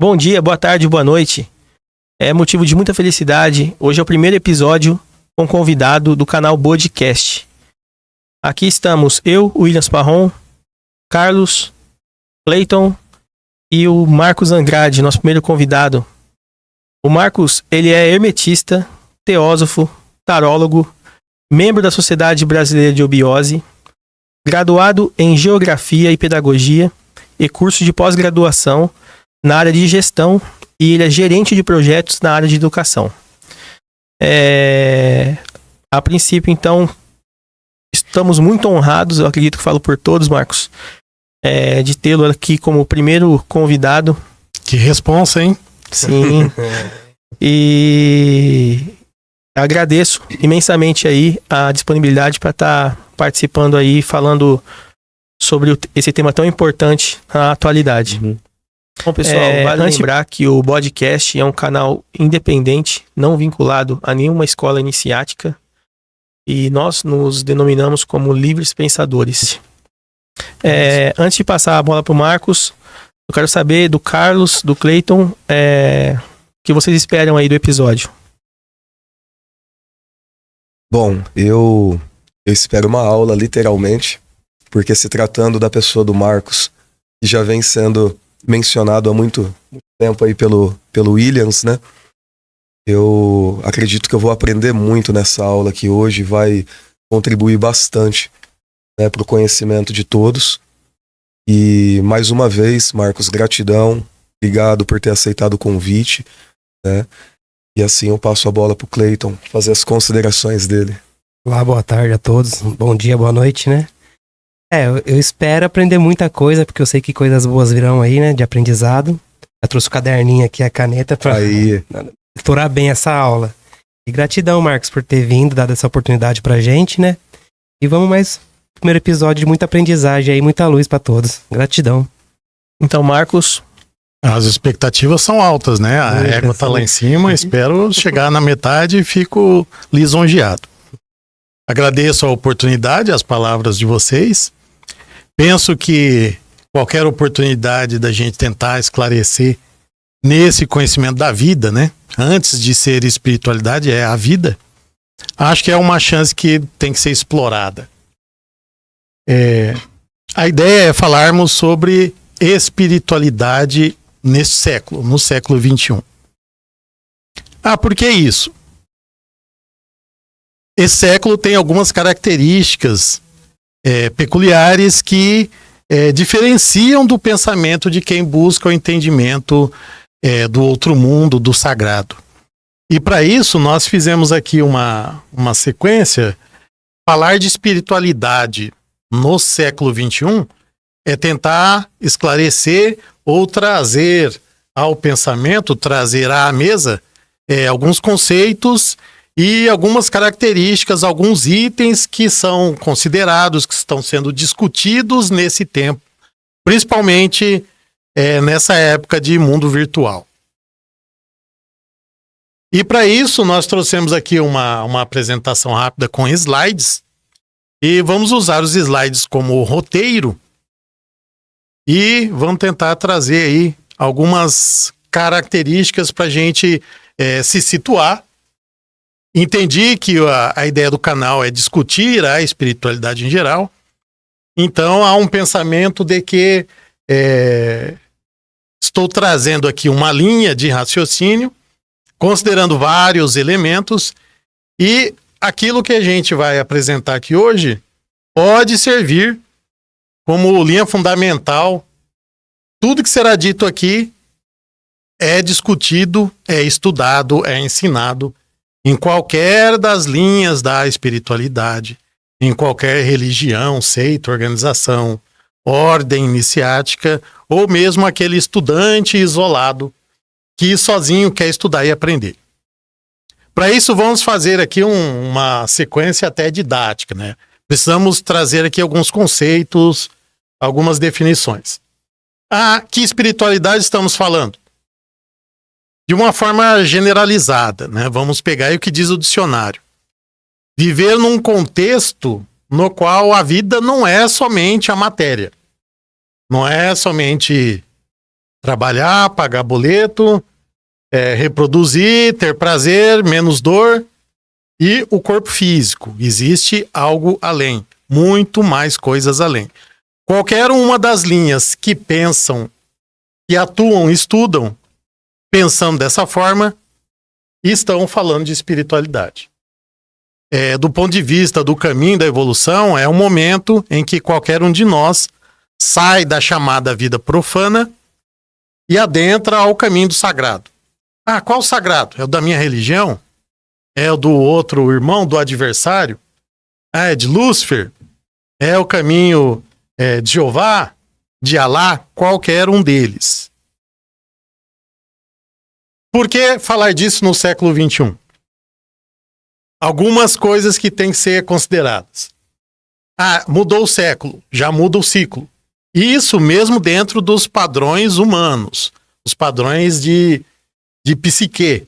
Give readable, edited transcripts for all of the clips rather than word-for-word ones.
Bom dia, boa tarde, boa noite. É motivo de muita felicidade. Hoje é o primeiro episódio com convidado do canal Podcast. Aqui estamos eu, o Williams Parron, Carlos, Clayton e o Marcos Andrade, nosso primeiro convidado. O Marcos, ele é hermetista, teósofo, tarólogo, membro da Sociedade Brasileira de Obiose, graduado em Geografia e Pedagogia e curso de pós-graduação na área de gestão, e ele é gerente de projetos na área de educação. A princípio, então, estamos muito honrados, eu acredito que falo por todos, Marcos, de tê-lo aqui como primeiro convidado. Que responsa, hein? Sim. E agradeço imensamente aí a disponibilidade para estar participando aí, falando sobre esse tema tão importante na atualidade. Bom, pessoal, vale lembrar que o Podcast é um canal independente, não vinculado a nenhuma escola iniciática, e nós nos denominamos como livres pensadores. Antes de passar a bola para o Marcos, eu quero saber do Carlos, do Clayton, o que vocês esperam aí do episódio. Bom, eu espero uma aula, literalmente, porque se tratando da pessoa do Marcos, que já vem sendo mencionado há muito tempo aí pelo Williams, né? Eu acredito que eu vou aprender muito nessa aula, que hoje vai contribuir bastante, né, para o conhecimento de todos. E mais uma vez, Marcos, gratidão, obrigado por ter aceitado o convite, né? E assim eu passo a bola pro Clayton fazer as considerações dele. Olá, boa tarde a todos. Bom dia, boa noite, né? Eu espero aprender muita coisa, porque eu sei que coisas boas virão aí, né? De aprendizado. Eu trouxe o caderninho aqui, a caneta, pra explorar bem essa aula. E gratidão, Marcos, por ter vindo, dado essa oportunidade pra gente, né? E vamos mais primeiro episódio de muita aprendizagem aí, muita luz pra todos. Gratidão. Então, Marcos... As expectativas são altas, né? A égua tá lá em cima, espero chegar na metade e fico lisonjeado. Agradeço a oportunidade, as palavras de vocês. Penso que qualquer oportunidade da gente tentar esclarecer nesse conhecimento da vida, né? Antes de ser espiritualidade, é a vida. Acho que é uma chance que tem que ser explorada. A ideia é falarmos sobre espiritualidade nesse século, no século XXI. Por que isso? Esse século tem algumas características peculiares que diferenciam do pensamento de quem busca o entendimento do outro mundo, do sagrado. E para isso nós fizemos aqui uma sequência. Falar de espiritualidade no século XXI é tentar esclarecer ou trazer ao pensamento, trazer à mesa alguns conceitos e algumas características, alguns itens que são considerados, que estão sendo discutidos nesse tempo, principalmente nessa época de mundo virtual. E para isso nós trouxemos aqui uma apresentação rápida com slides, e vamos usar os slides como roteiro, e vamos tentar trazer aí algumas características para a gente se situar. Entendi que a ideia do canal é discutir a espiritualidade em geral. Então há um pensamento de que estou trazendo aqui uma linha de raciocínio, considerando vários elementos, e aquilo que a gente vai apresentar aqui hoje pode servir como linha fundamental. Tudo que será dito aqui é discutido, é estudado, é ensinado em qualquer das linhas da espiritualidade, em qualquer religião, seita, organização, ordem iniciática, ou mesmo aquele estudante isolado que sozinho quer estudar e aprender. Para isso vamos fazer aqui uma sequência até didática, né? Precisamos trazer aqui alguns conceitos, algumas definições. Que espiritualidade estamos falando? De uma forma generalizada, né? Vamos pegar aí o que diz o dicionário. Viver num contexto no qual a vida não é somente a matéria. Não é somente Trabalhar, pagar boleto, reproduzir, ter prazer, menos dor. E o corpo físico. Existe algo além. Muito mais coisas além. Qualquer uma das linhas que pensam, que atuam, estudam, pensando dessa forma, estão falando de espiritualidade. Do ponto de vista do caminho da evolução, é um momento em que qualquer um de nós sai da chamada vida profana e adentra ao caminho do sagrado. Ah, qual sagrado? É o da minha religião? É o do outro irmão, do adversário? Ah, é de Lúcifer? É o caminho de Jeová? De Alá? Qualquer um deles. Por que falar disso no século XXI? Algumas coisas que têm que ser consideradas. Ah, mudou o século, já muda o ciclo. Isso mesmo dentro dos padrões humanos, os padrões de psique,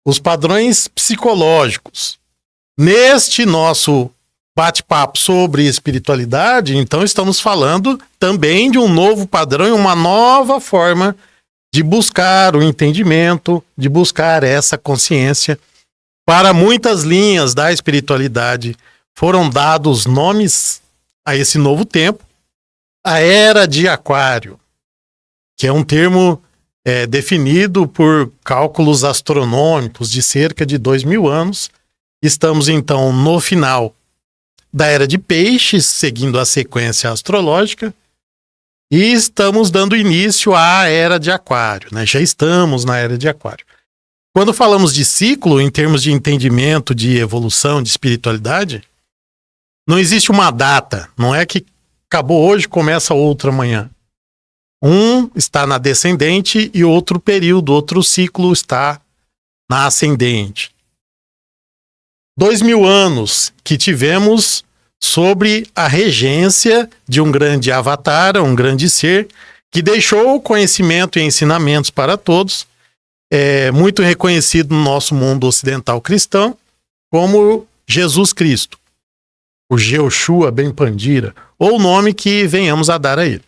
os padrões psicológicos. Neste nosso bate-papo sobre espiritualidade, então estamos falando também de um novo padrão e uma nova forma de buscar o entendimento, de buscar essa consciência. Para muitas linhas da espiritualidade foram dados nomes a esse novo tempo. A Era de Aquário, que é um termo definido por cálculos astronômicos de cerca de 2.000 anos. Estamos então no final da Era de Peixes, seguindo a sequência astrológica, e estamos dando início à Era de Aquário, né? Já estamos na Era de Aquário. Quando falamos de ciclo, em termos de entendimento, de evolução, de espiritualidade, não existe uma data. Não é que acabou hoje, começa outro amanhã. Um está na descendente e outro período, outro ciclo está na ascendente. 2.000 anos que tivemos sobre a regência de um grande avatar, um grande ser, que deixou conhecimento e ensinamentos para todos, muito reconhecido no nosso mundo ocidental cristão como Jesus Cristo, o Yehoshua Ben Pandira, ou o nome que venhamos a dar a ele.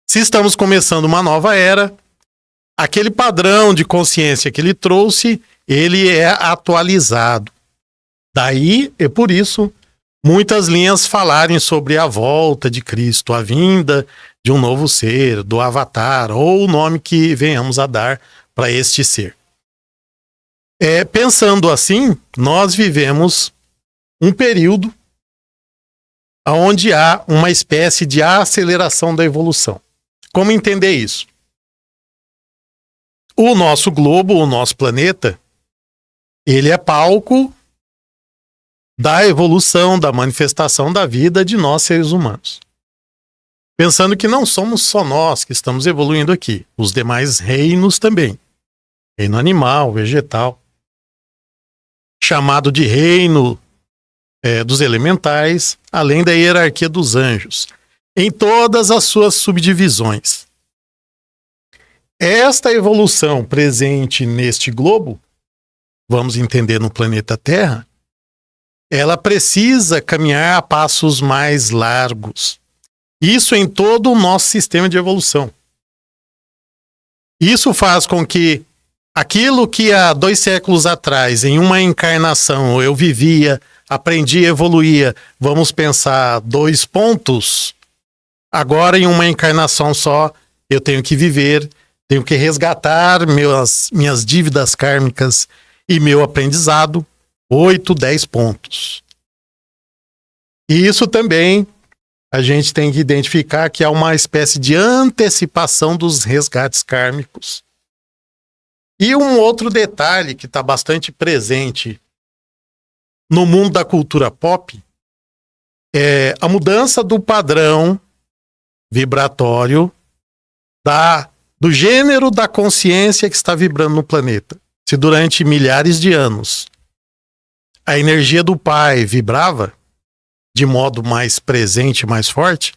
Se estamos começando uma nova era, aquele padrão de consciência que ele trouxe, ele é atualizado. Daí, é por isso, muitas linhas falarem sobre a volta de Cristo, a vinda de um novo ser, do avatar, ou o nome que venhamos a dar para este ser. Pensando assim, nós vivemos um período onde há uma espécie de aceleração da evolução. Como entender isso? O nosso globo, o nosso planeta, ele é palco da evolução, da manifestação da vida de nós seres humanos. Pensando que não somos só nós que estamos evoluindo aqui, os demais reinos também. Reino animal, vegetal, chamado de reino dos elementais, além da hierarquia dos anjos, em todas as suas subdivisões. Esta evolução presente neste globo, vamos entender no planeta Terra, ela precisa caminhar a passos mais largos. Isso em todo o nosso sistema de evolução. Isso faz com que aquilo que há 2 séculos atrás, em uma encarnação, eu vivia, aprendi, evoluía, vamos pensar 2 pontos, agora em uma encarnação só, eu tenho que viver, tenho que resgatar minhas dívidas kármicas e meu aprendizado, 8, 10 pontos. E isso também a gente tem que identificar que há uma espécie de antecipação dos resgates kármicos. E um outro detalhe que está bastante presente no mundo da cultura pop é a mudança do padrão vibratório do gênero da consciência que está vibrando no planeta. Se durante milhares de anos a energia do Pai vibrava de modo mais presente, mais forte,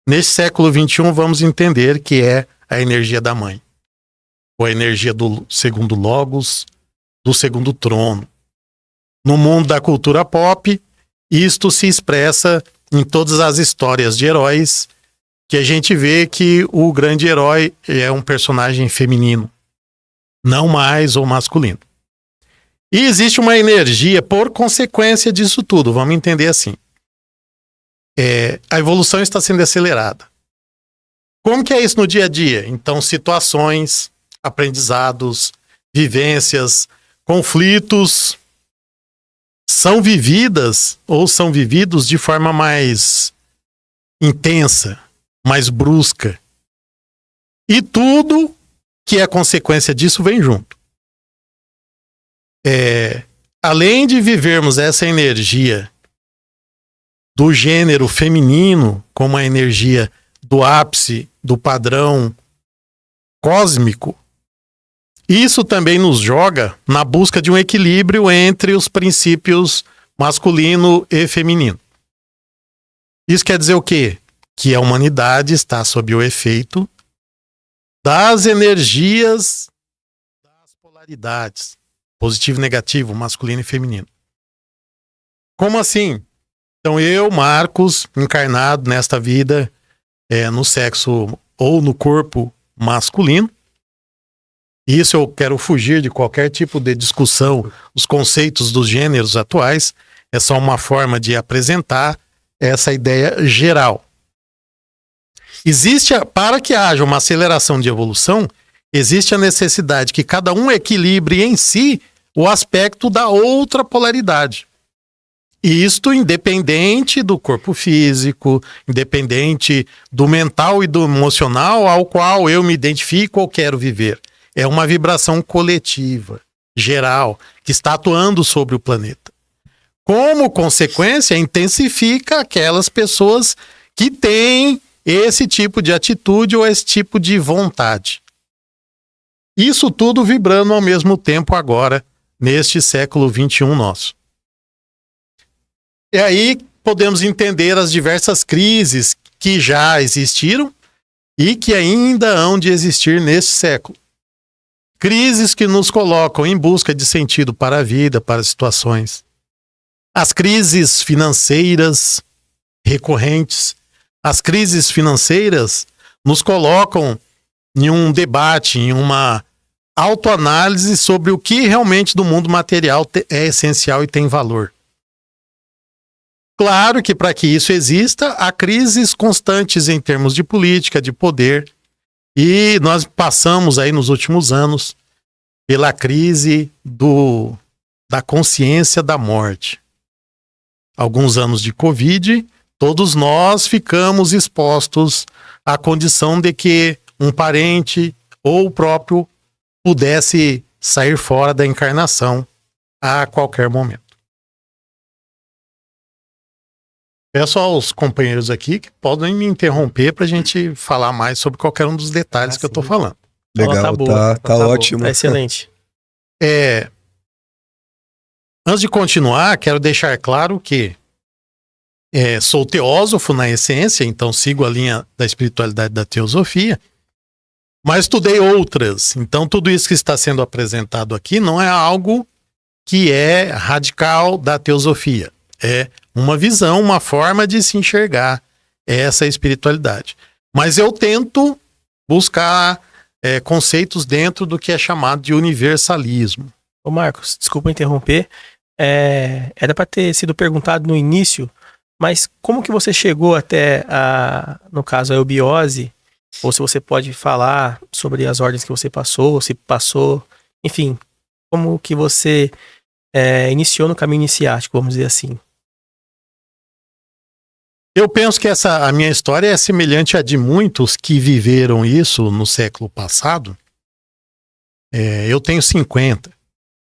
nesse século XXI vamos entender que é a energia da Mãe, ou a energia do segundo Logos, do segundo trono. No mundo da cultura pop, isto se expressa em todas as histórias de heróis que a gente vê que o grande herói é um personagem feminino, não mais ou masculino. E existe uma energia por consequência disso tudo, vamos entender assim. A evolução está sendo acelerada. Como que é isso no dia a dia? Então, situações, aprendizados, vivências, conflitos são vividas ou são vividos de forma mais intensa, mais brusca. E tudo que é consequência disso vem junto. Além de vivermos essa energia do gênero feminino como a energia do ápice, do padrão cósmico, isso também nos joga na busca de um equilíbrio entre os princípios masculino e feminino. Isso quer dizer o quê? Que a humanidade está sob o efeito das energias das polaridades, positivo e negativo, masculino e feminino. Como assim? Então eu, Marcos, encarnado nesta vida, no sexo ou no corpo masculino, isso eu quero fugir de qualquer tipo de discussão, os conceitos dos gêneros atuais, é só uma forma de apresentar essa ideia geral. Para que haja uma aceleração de evolução, existe a necessidade que cada um equilibre em si o aspecto da outra polaridade. Isto independente do corpo físico, independente do mental e do emocional ao qual eu me identifico ou quero viver. É uma vibração coletiva, geral, que está atuando sobre o planeta. Como consequência, intensifica aquelas pessoas que têm esse tipo de atitude ou esse tipo de vontade. Isso tudo vibrando ao mesmo tempo agora, neste século XXI nosso. E aí podemos entender as diversas crises que já existiram e que ainda hão de existir neste século. Crises que nos colocam em busca de sentido para a vida, para as situações. As crises financeiras recorrentes. As crises financeiras nos colocam em um debate, em uma autoanálise sobre o que realmente do mundo material é essencial e tem valor. Claro que para que isso exista, há crises constantes em termos de política, de poder. E nós passamos aí nos últimos anos pela crise da consciência da morte. Alguns anos de Covid, todos nós ficamos expostos à condição de que um parente ou o próprio pudesse sair fora da encarnação a qualquer momento. Peço aos companheiros aqui que podem me interromper para a gente falar mais sobre qualquer um dos detalhes que eu estou falando. Legal, tá ótimo. Tá excelente. Antes de continuar, quero deixar claro que sou teósofo na essência, então sigo a linha da espiritualidade da teosofia, mas estudei outras. Então tudo isso que está sendo apresentado aqui não é algo que é radical da teosofia. É uma visão, uma forma de se enxergar essa espiritualidade. Mas eu tento buscar conceitos dentro do que é chamado de universalismo. Ô Marcos, desculpa interromper. Era para ter sido perguntado no início, mas como que você chegou até, no caso, a eubiose? Ou se você pode falar sobre as ordens que você passou, se passou, enfim, como que você iniciou no caminho iniciático, vamos dizer assim. Eu penso que a minha história é semelhante à de muitos que viveram isso no século passado. Eu tenho 50.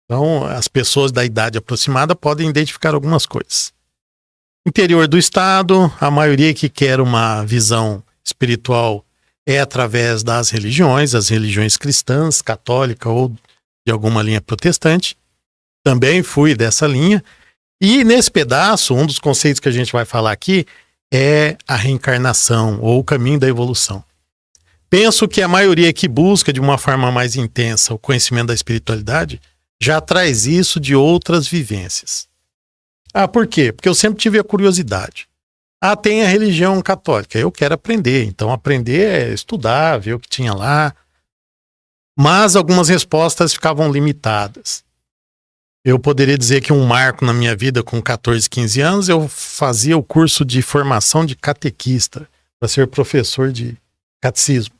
Então, as pessoas da idade aproximada podem identificar algumas coisas. Interior do estado, a maioria que quer uma visão espiritual é através das religiões, as religiões cristãs, católica ou de alguma linha protestante. Também fui dessa linha. E nesse pedaço, um dos conceitos que a gente vai falar aqui é a reencarnação ou o caminho da evolução. Penso que a maioria que busca de uma forma mais intensa o conhecimento da espiritualidade já traz isso de outras vivências. Por quê? Porque eu sempre tive a curiosidade. Ah, tem a religião católica. Eu quero aprender. Então, aprender é estudar, ver o que tinha lá. Mas algumas respostas ficavam limitadas. Eu poderia dizer que um marco na minha vida com 14, 15 anos, eu fazia o curso de formação de catequista para ser professor de catecismo.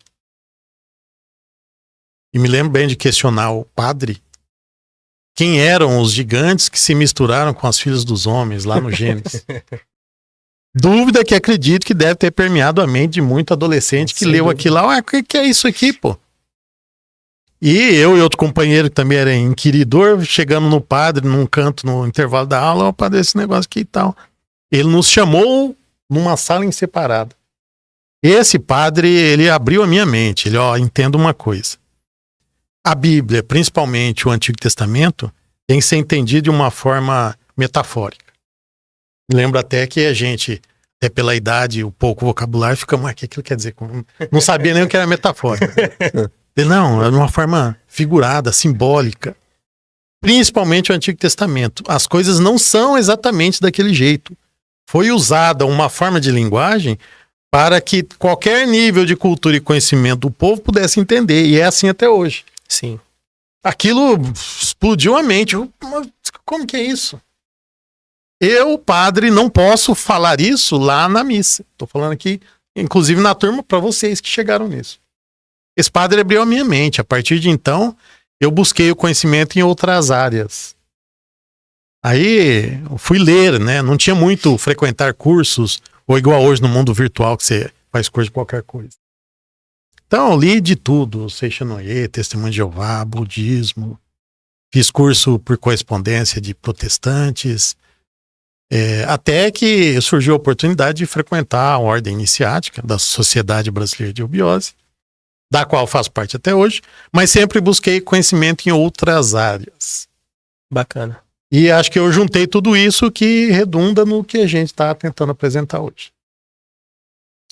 E me lembro bem de questionar o padre quem eram os gigantes que se misturaram com as filhas dos homens lá no Gênesis. Dúvida que acredito que deve ter permeado a mente de muito adolescente que leu aquilo lá. Ué, o que é isso aqui, pô? E eu e outro companheiro que também era inquiridor, chegamos no padre, num canto, no intervalo da aula, ó, padre, esse negócio aqui e tal. Ele nos chamou numa sala em separada. Esse padre, ele abriu a minha mente. Ele, entenda uma coisa. A Bíblia, principalmente o Antigo Testamento, tem que ser entendido de uma forma metafórica. Lembro até que a gente, até pela idade, o pouco vocabulário, fica, mas o que aquilo quer dizer? Não sabia nem o que era metafórica. Não, é de uma forma figurada, simbólica. Principalmente o Antigo Testamento. As coisas não são exatamente daquele jeito. Foi usada uma forma de linguagem para que qualquer nível de cultura e conhecimento do povo pudesse entender. E é assim até hoje. Sim. Aquilo explodiu a mente. Mas como que é isso? Eu, padre, não posso falar isso lá na missa. Estou falando aqui, inclusive na turma, para vocês que chegaram nisso. Esse padre abriu a minha mente. A partir de então, eu busquei o conhecimento em outras áreas. Aí, eu fui ler, né? Não tinha muito frequentar cursos, ou igual hoje no mundo virtual, que você faz curso de qualquer coisa. Então, eu li de tudo. Seixinoye, Testemunho de Jeová, budismo. Fiz curso por correspondência de protestantes. Até que surgiu a oportunidade de frequentar a ordem iniciática da Sociedade Brasileira de Eubiose, da qual faço parte até hoje, mas sempre busquei conhecimento em outras áreas. Bacana. E acho que eu juntei tudo isso que redunda no que a gente está tentando apresentar hoje.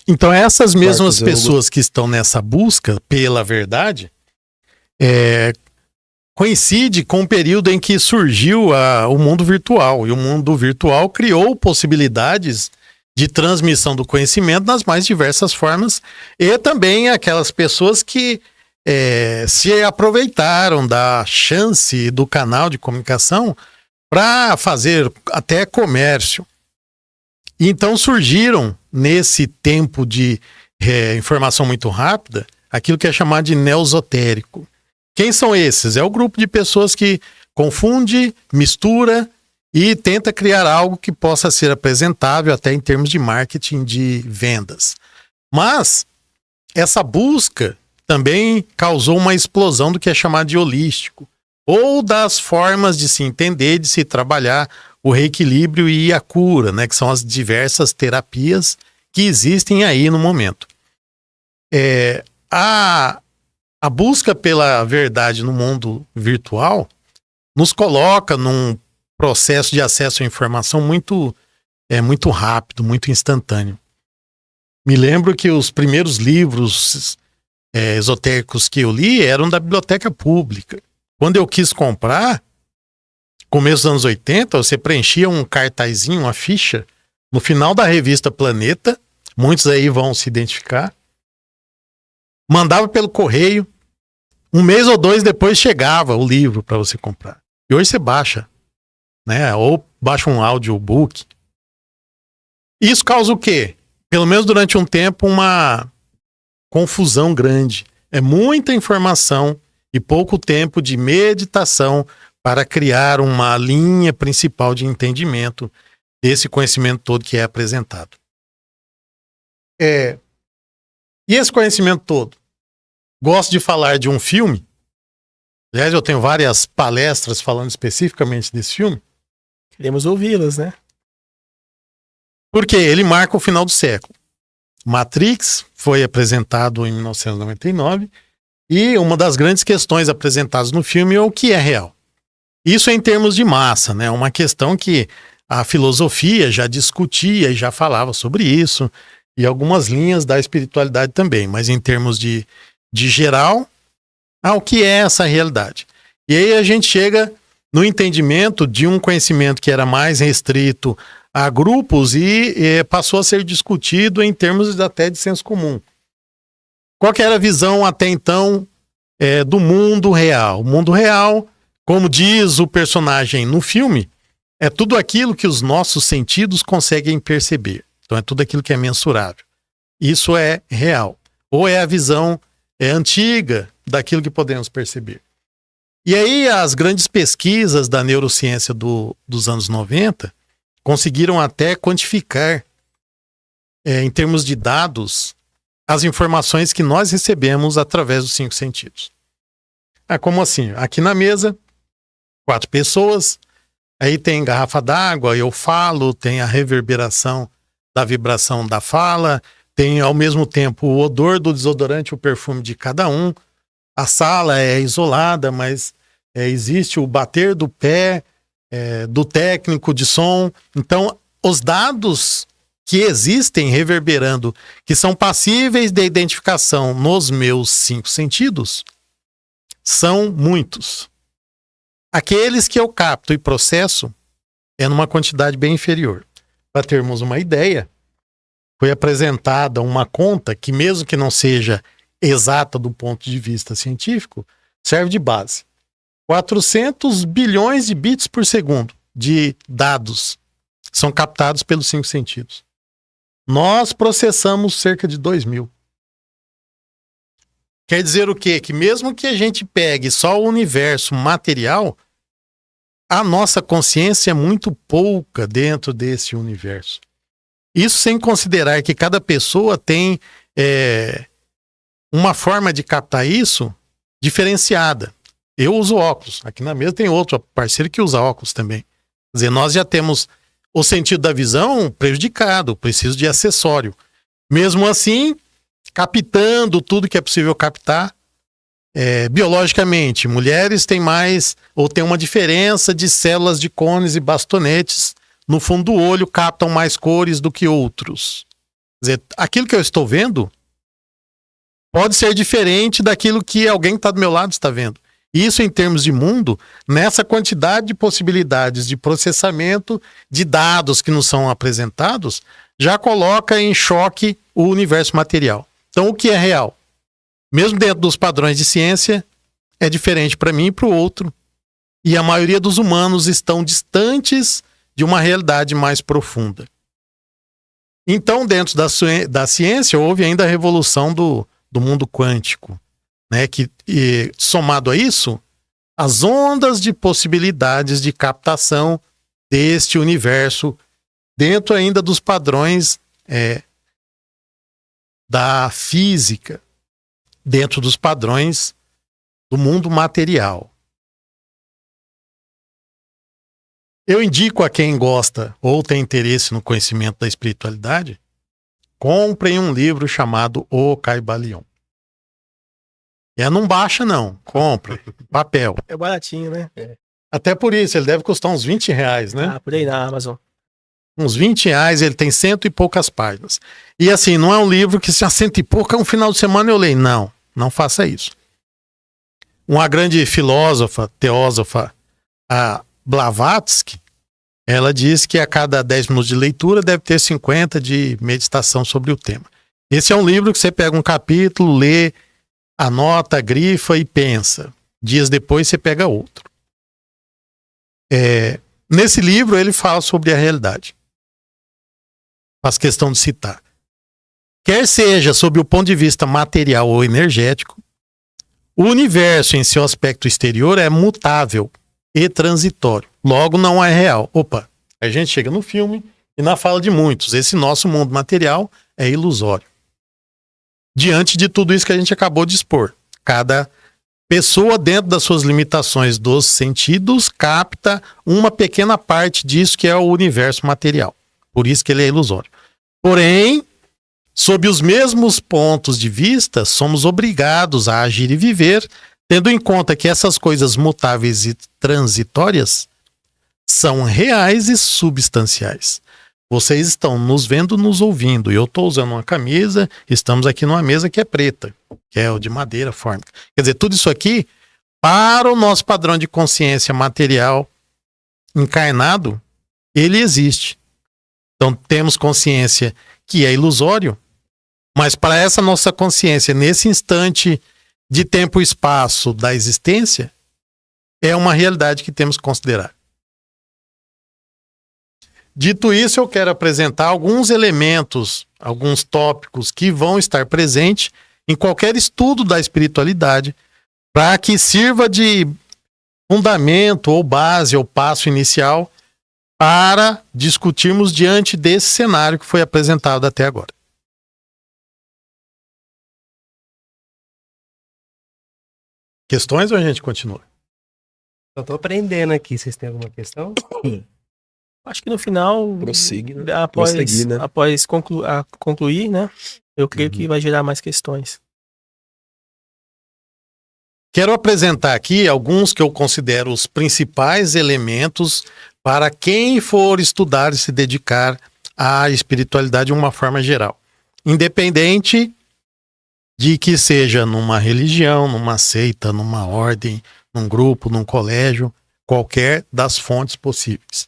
Então essas mesmas pessoas que estão nessa busca pela verdade coincide com o período em que surgiu o mundo virtual. E o mundo virtual criou possibilidades de transmissão do conhecimento nas mais diversas formas, e também aquelas pessoas que se aproveitaram da chance do canal de comunicação para fazer até comércio. E então surgiram, nesse tempo de informação muito rápida, aquilo que é chamado de neoesotérico. Quem são esses? É o grupo de pessoas que confunde, mistura e tenta criar algo que possa ser apresentável até em termos de marketing, de vendas. Mas essa busca também causou uma explosão do que é chamado de holístico, ou das formas de se entender, de se trabalhar o reequilíbrio e a cura, né, que são as diversas terapias que existem aí no momento. A busca pela verdade no mundo virtual nos coloca num processo de acesso à informação muito rápido, muito instantâneo. Me lembro que os primeiros livros esotéricos que eu li eram da biblioteca pública. Quando eu quis comprar, começo dos anos 80, você preenchia um cartazinho, uma ficha, no final da revista Planeta, muitos aí vão se identificar, mandava pelo correio, um mês ou dois depois chegava o livro para você comprar. E hoje você baixa, né? Ou baixa um audiobook. Isso causa o quê? Pelo menos durante um tempo, uma confusão grande. É muita informação e pouco tempo de meditação para criar uma linha principal de entendimento desse conhecimento todo que é apresentado. E esse conhecimento todo? Gosto de falar de um filme. Aliás, eu tenho várias palestras falando especificamente desse filme. Queremos ouvi-las, né? Porque ele marca o final do século. Matrix foi apresentado em 1999 e uma das grandes questões apresentadas no filme é o que é real. Isso em termos de massa, né? Uma questão que a filosofia já discutia e já falava sobre isso, e algumas linhas da espiritualidade também, mas em termos de geral, o que é essa realidade? E aí a gente chega no entendimento de um conhecimento que era mais restrito a grupos e passou a ser discutido em termos até de senso comum. Qual que era a visão até então do mundo real? O mundo real, como diz o personagem no filme, é tudo aquilo que os nossos sentidos conseguem perceber. Então é tudo aquilo que é mensurável. Isso é real. Ou é a visão antiga daquilo que podemos perceber. E aí as grandes pesquisas da neurociência dos anos 90 conseguiram até quantificar, em termos de dados, as informações que nós recebemos através dos 5 sentidos. Como assim? Aqui na mesa, 4 pessoas, aí tem garrafa d'água, eu falo, tem a reverberação da vibração da fala, tem ao mesmo tempo o odor do desodorante, o perfume de cada um. A sala é isolada, mas existe o bater do pé do técnico de som. Então, os dados que existem reverberando, que são passíveis de identificação nos meus 5 sentidos, são muitos. Aqueles que eu capto e processo é numa quantidade bem inferior. Para termos uma ideia, foi apresentada uma conta que, mesmo que não seja exata do ponto de vista científico, serve de base. 400 bilhões de bits por segundo de dados são captados pelos 5 sentidos. Nós processamos cerca de 2.000. Quer dizer o quê? Que mesmo que a gente pegue só o universo material, a nossa consciência é muito pouca dentro desse universo. Isso sem considerar que cada pessoa tem uma forma de captar isso diferenciada. Eu uso óculos. Aqui na mesa tem outro parceiro que usa óculos também. Quer dizer, nós já temos o sentido da visão prejudicado, preciso de acessório. Mesmo assim, captando tudo que é possível captar, biologicamente, mulheres têm mais, ou tem uma diferença de células de cones e bastonetes no fundo do olho, captam mais cores do que outros. Quer dizer, aquilo que eu estou vendo pode ser diferente daquilo que alguém que está do meu lado está vendo. Isso, em termos de mundo, nessa quantidade de possibilidades de processamento de dados que nos são apresentados, já coloca em choque o universo material. Então, o que é real? Mesmo dentro dos padrões de ciência, é diferente para mim e para o outro. E a maioria dos humanos estão distantes de uma realidade mais profunda. Então, dentro da ciência, houve ainda a revolução do mundo quântico, né? E somado a isso, as ondas de possibilidades de captação deste universo dentro ainda dos padrões da física, dentro dos padrões do mundo material. Eu indico a quem gosta ou tem interesse no conhecimento da espiritualidade, comprem um livro chamado O Caibalion. Não baixa não, compre, papel. É baratinho, né? Até por isso, ele deve custar uns R$20, né? Por aí na Amazon. Uns R$20, ele tem 100 e poucas páginas. E assim, não é um livro que se a 100 e pouco, um final de semana eu leio. Não faça isso. Uma grande filósofa, teósofa, a Blavatsky, ela diz que a cada 10 minutos de leitura deve ter 50 de meditação sobre o tema. Esse é um livro que você pega um capítulo, lê, anota, grifa e pensa. Dias depois você pega outro. Nesse livro ele fala sobre a realidade. Faz questão de citar. Quer seja sob o ponto de vista material ou energético, o universo em seu aspecto exterior é mutável e transitório. Logo, não é real. A gente chega no filme e na fala de muitos, esse nosso mundo material é ilusório. Diante de tudo isso que a gente acabou de expor, cada pessoa, dentro das suas limitações dos sentidos, capta uma pequena parte disso que é o universo material. Por isso que ele é ilusório. Porém, sob os mesmos pontos de vista, somos obrigados a agir e viver, tendo em conta que essas coisas mutáveis e transitórias são reais e substanciais. Vocês estão nos vendo, nos ouvindo. Eu estou usando uma camisa, estamos aqui numa mesa que é preta, que é o de madeira fórmica. Quer dizer, tudo isso aqui, para o nosso padrão de consciência material encarnado, ele existe. Então temos consciência que é ilusório, mas para essa nossa consciência, nesse instante de tempo e espaço da existência, é uma realidade que temos que considerar. Dito isso, eu quero apresentar alguns elementos, alguns tópicos que vão estar presentes em qualquer estudo da espiritualidade, para que sirva de fundamento ou base ou passo inicial para discutirmos diante desse cenário que foi apresentado até agora. Questões ou a gente continua? Eu tô aprendendo aqui. Vocês têm alguma questão? Acho que no final, Prossigue, né? após Prosseguir, né? concluir, né? Eu creio que vai gerar mais questões. Quero apresentar aqui alguns que eu considero os principais elementos para quem for estudar e se dedicar à espiritualidade de uma forma geral. Independente de que seja numa religião, numa seita, numa ordem, num grupo, num colégio, qualquer das fontes possíveis.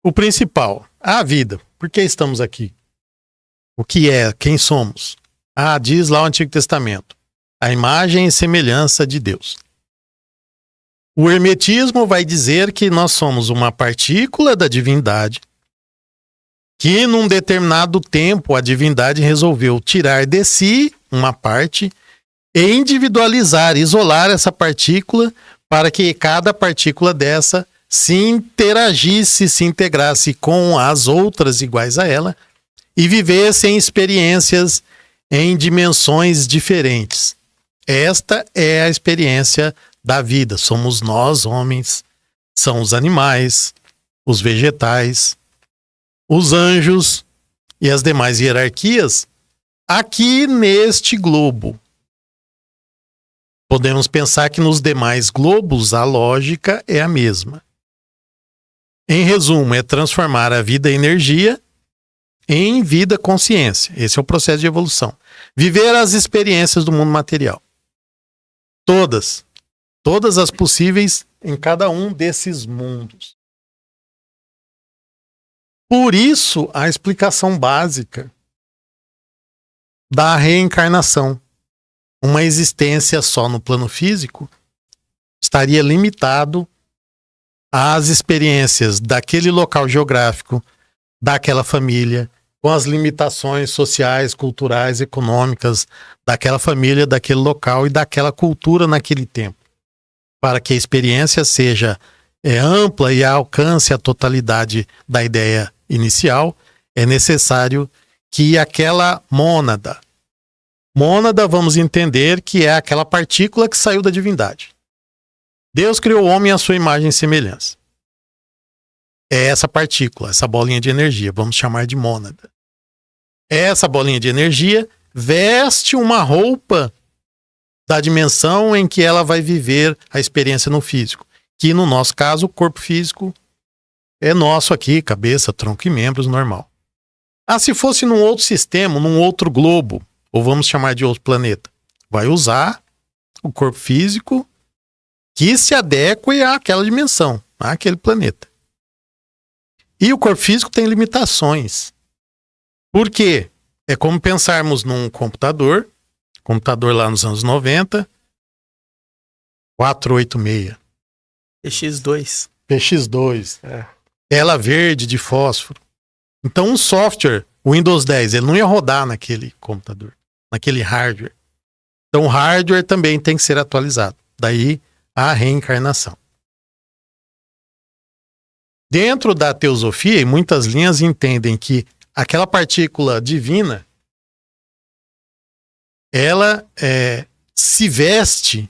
O principal, a vida. Por que estamos aqui? O que é? Quem somos? Diz lá o Antigo Testamento. A imagem e semelhança de Deus. O hermetismo vai dizer que nós somos uma partícula da divindade, que num determinado tempo a divindade resolveu tirar de si uma parte e individualizar, isolar essa partícula para que cada partícula dessa se interagisse, se integrasse com as outras iguais a ela e vivessem experiências em dimensões diferentes. Esta é a experiência da vida. Somos nós, homens, são os animais, os vegetais, os anjos e as demais hierarquias aqui neste globo. Podemos pensar que nos demais globos a lógica é a mesma. Em resumo, é transformar a vida energia em vida consciência. Esse é o processo de evolução. Viver as experiências do mundo material. Todas as possíveis em cada um desses mundos. Por isso, a explicação básica da reencarnação. Uma existência só no plano físico estaria limitado às experiências daquele local geográfico, daquela família, com as limitações sociais, culturais, econômicas daquela família, daquele local e daquela cultura naquele tempo. Para que a experiência seja ampla e alcance a totalidade da ideia inicial, é necessário que aquela mônada, vamos entender que é aquela partícula que saiu da divindade. Deus criou o homem à sua imagem e semelhança. É essa partícula, essa bolinha de energia, vamos chamar de mônada. Essa bolinha de energia veste uma roupa da dimensão em que ela vai viver a experiência no físico. Que no nosso caso, o corpo físico é nosso aqui, cabeça, tronco e membros, normal. Se fosse num outro sistema, num outro globo, ou vamos chamar de outro planeta, vai usar o corpo físico que se adeque àquela dimensão, àquele planeta. E o corpo físico tem limitações. Por quê? É como pensarmos num computador lá nos anos 90, 486. PX2. PX2. Tela verde de fósforo. Então um software, o Windows 10, ele não ia rodar naquele computador, naquele hardware. Então o hardware também tem que ser atualizado. Daí a reencarnação. Dentro da teosofia, em muitas linhas entendem que aquela partícula divina, ela se veste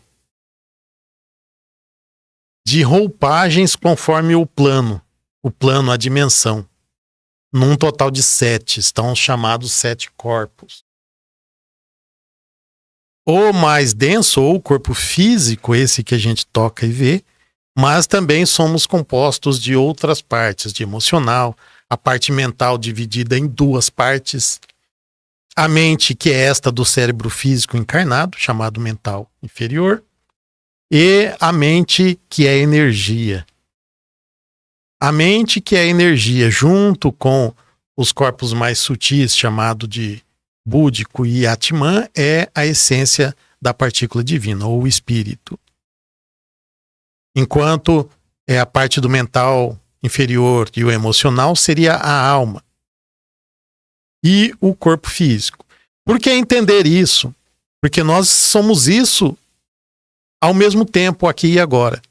de roupagens conforme o plano, a dimensão. Num total de 7, estão chamados 7 corpos. O mais denso, ou o corpo físico, esse que a gente toca e vê, mas também somos compostos de outras partes, de emocional, a parte mental dividida em 2 partes, a mente, que é esta do cérebro físico encarnado, chamado mental inferior, e a mente, que é energia. A mente, que é a energia, junto com os corpos mais sutis, chamado de búdico e Atman, é a essência da partícula divina, ou o espírito. Enquanto a parte do mental inferior e o emocional seria a alma. E o corpo físico. Por que entender isso? Porque nós somos isso ao mesmo tempo, aqui e agora.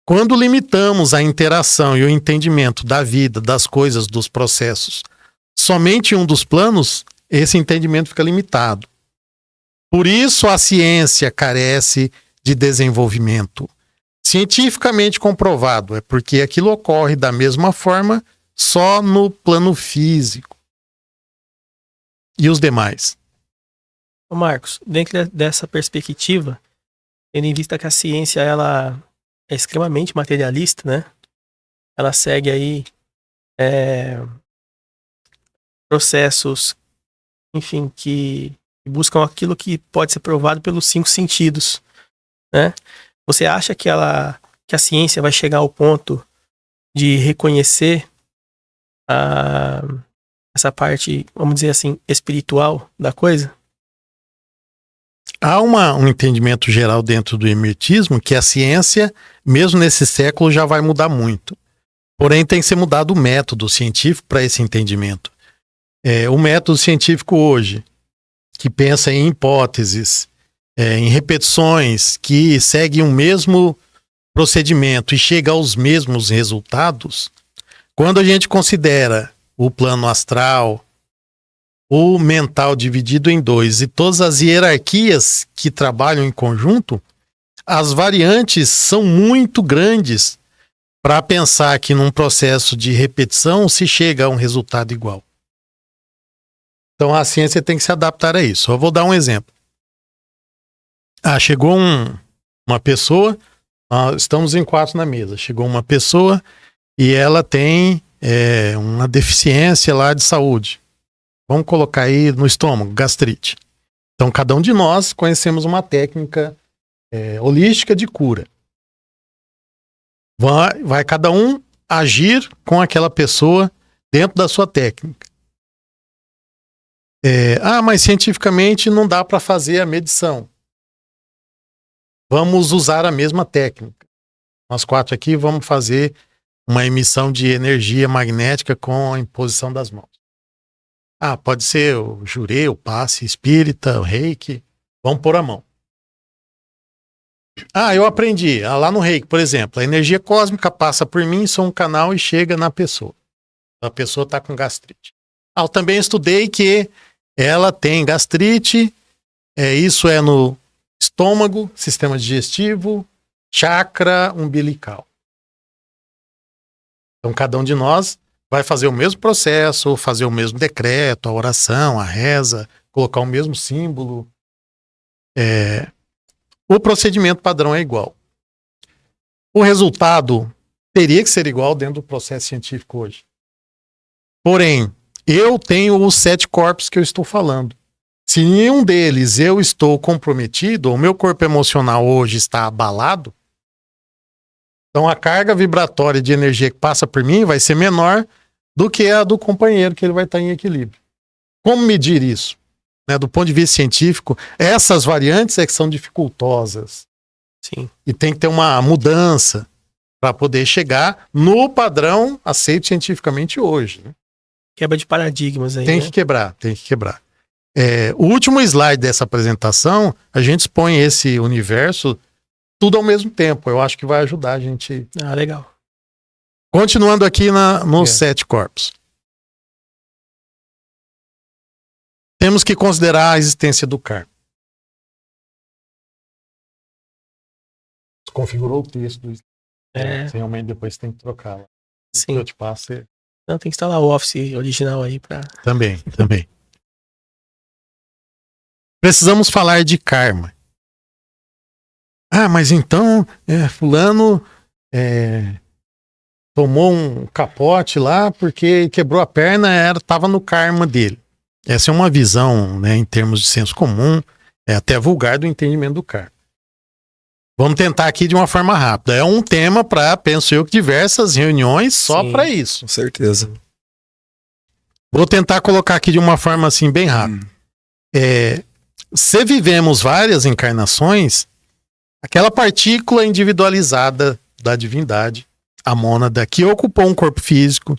Quando limitamos a interação e o entendimento da vida, das coisas, dos processos, somente um dos planos, esse entendimento fica limitado. Por isso a ciência carece de desenvolvimento. Cientificamente comprovado, é porque aquilo ocorre da mesma forma, só no plano físico. E os demais? Ô Marcos, dentro dessa perspectiva, tendo em vista que a ciência ela é extremamente materialista, né? Ela segue aí processos, enfim, que buscam aquilo que pode ser provado pelos 5 sentidos, né? Você acha que a ciência vai chegar ao ponto de reconhecer essa parte, vamos dizer assim, espiritual da coisa? Há um entendimento geral dentro do hermetismo que a ciência, mesmo nesse século, já vai mudar muito. Porém, tem que ser mudado o método científico para esse entendimento. O método científico hoje, que pensa em hipóteses, em repetições, que seguem o mesmo procedimento e chega aos mesmos resultados, quando a gente considera o plano astral, o mental dividido em 2 e todas as hierarquias que trabalham em conjunto, as variantes são muito grandes para pensar que num processo de repetição se chega a um resultado igual. Então a ciência tem que se adaptar a isso. Eu vou dar um exemplo. Chegou uma pessoa, estamos em 4 na mesa, chegou uma pessoa e ela tem uma deficiência lá de saúde. Vamos colocar aí no estômago, gastrite. Então, cada um de nós conhecemos uma técnica holística de cura. Vai cada um agir com aquela pessoa dentro da sua técnica. Mas cientificamente não dá para fazer a medição. Vamos usar a mesma técnica. Nós 4 aqui vamos fazer uma emissão de energia magnética com a imposição das mãos. Pode ser o jurê, o passe espírita, o reiki. Vamos pôr a mão. Eu aprendi. Lá no reiki, por exemplo, a energia cósmica passa por mim, sou um canal e chega na pessoa. A pessoa está com gastrite. Eu também estudei que ela tem gastrite, isso é no estômago, sistema digestivo, chakra umbilical. Então cada um de nós vai fazer o mesmo processo, fazer o mesmo decreto, a oração, a reza, colocar o mesmo símbolo. O procedimento padrão é igual. O resultado teria que ser igual dentro do processo científico hoje. Porém, eu tenho os 7 corpos que eu estou falando. Se nenhum deles eu estou comprometido, o meu corpo emocional hoje está abalado, então a carga vibratória de energia que passa por mim vai ser menor do que a do companheiro, que ele vai estar em equilíbrio. Como medir isso? Do ponto de vista científico, essas variantes que são dificultosas. Sim. E tem que ter uma mudança para poder chegar no padrão aceito cientificamente hoje. Quebra de paradigmas aí. Tem que quebrar. O último slide dessa apresentação, a gente expõe esse universo tudo ao mesmo tempo. Eu acho que vai ajudar a gente. Legal. Continuando aqui nos 7 corpos. Temos que considerar a existência do karma. Configurou o texto do realmente depois tem que trocar. Sim. Eu te passo. Não, tem que instalar o Office original aí para. Também. Precisamos falar de karma. Mas então, fulano tomou um capote lá porque quebrou a perna, estava no karma dele. Essa é uma visão, em termos de senso comum, até vulgar do entendimento do karma. Vamos tentar aqui de uma forma rápida. É um tema para, penso eu, diversas reuniões só para isso. Com certeza. Vou tentar colocar aqui de uma forma assim bem rápida. Se vivemos várias encarnações, aquela partícula individualizada da divindade, a mônada, que ocupou um corpo físico,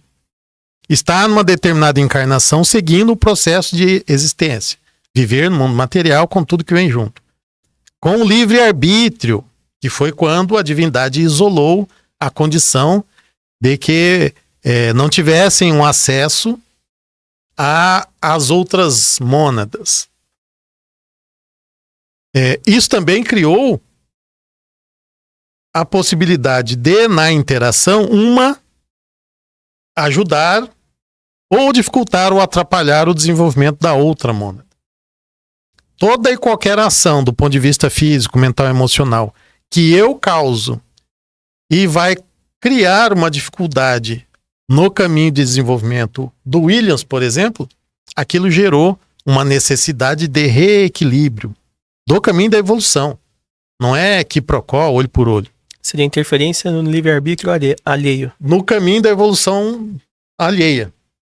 está numa determinada encarnação seguindo o processo de existência. Viver no mundo material com tudo que vem junto. Com o livre-arbítrio, que foi quando a divindade isolou a condição de que não tivessem um acesso às outras mônadas. Isso também criou a possibilidade de, na interação, uma ajudar ou dificultar ou atrapalhar o desenvolvimento da outra mônada. Toda e qualquer ação do ponto de vista físico, mental e emocional que eu causo e vai criar uma dificuldade no caminho de desenvolvimento do Williams, por exemplo, aquilo gerou uma necessidade de reequilíbrio do caminho da evolução. Não é quiprocó, olho por olho. Seria interferência no livre-arbítrio alheio. No caminho da evolução alheia.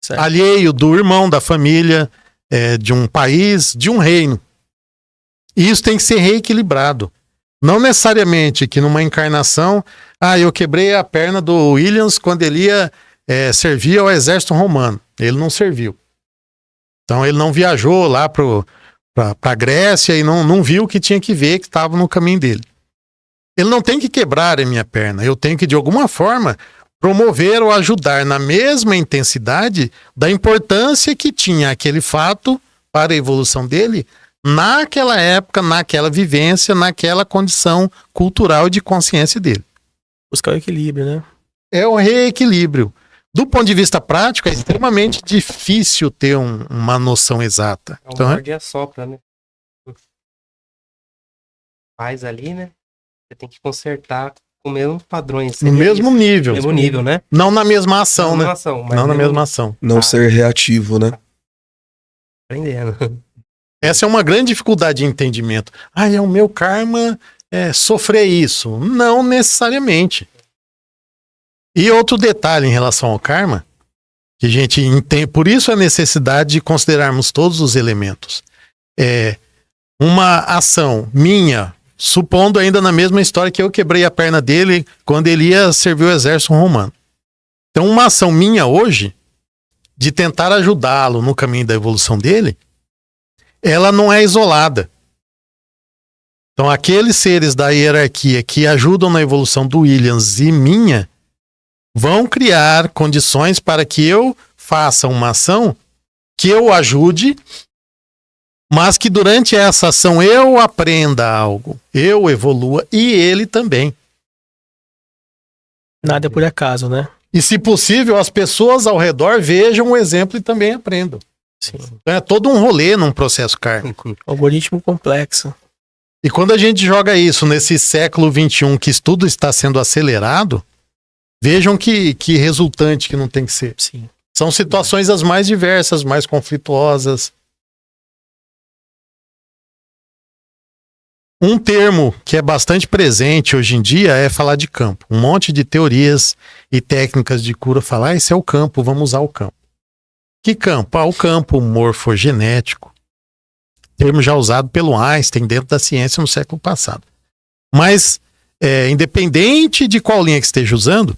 Certo. Alheio do irmão, da família, de um país, de um reino. E isso tem que ser reequilibrado. Não necessariamente que numa encarnação, eu quebrei a perna do Williams quando ele ia servir ao exército romano. Ele não serviu. Então ele não viajou lá para a Grécia e não viu o que tinha que ver, que estava no caminho dele. Ele não tem que quebrar a minha perna. Eu tenho que, de alguma forma, promover ou ajudar na mesma intensidade da importância que tinha aquele fato para a evolução dele naquela época, naquela vivência, naquela condição cultural e de consciência dele. Buscar o equilíbrio, né? É o reequilíbrio. Do ponto de vista prático, é extremamente difícil ter uma noção exata. É um morde e assopra, né? Faz ali, né? Você tem que consertar com os mesmos padrões. No mesmo nível. No mesmo nível, né? Não na mesma ação, né? Não na mesma ação. Não ser reativo, né? Aprendendo. Essa é uma grande dificuldade de entendimento. É o meu karma sofrer isso. Não necessariamente. E outro detalhe em relação ao karma, que a gente entende, por isso a necessidade de considerarmos todos os elementos. Uma ação minha, supondo ainda na mesma história que eu quebrei a perna dele quando ele ia servir o exército romano. Então uma ação minha hoje, de tentar ajudá-lo no caminho da evolução dele, ela não é isolada. Então aqueles seres da hierarquia que ajudam na evolução do Williams e minha, vão criar condições para que eu faça uma ação que eu ajude, mas que durante essa ação eu aprenda algo, eu evolua e ele também. Nada é por acaso, né? E se possível, as pessoas ao redor vejam o exemplo e também aprendam. Sim. Então é todo um rolê num processo kármico. Algoritmo complexo. E quando a gente joga isso nesse século XXI, que tudo está sendo acelerado, vejam que resultante que não tem que ser. Sim. São situações as mais diversas, mais conflituosas. Um termo que é bastante presente hoje em dia é falar de campo. Um monte de teorias e técnicas de cura falar, esse é o campo, vamos usar o campo. Que campo? O campo morfogenético. Termo já usado pelo Einstein dentro da ciência no século passado. Mas, independente de qual linha que esteja usando,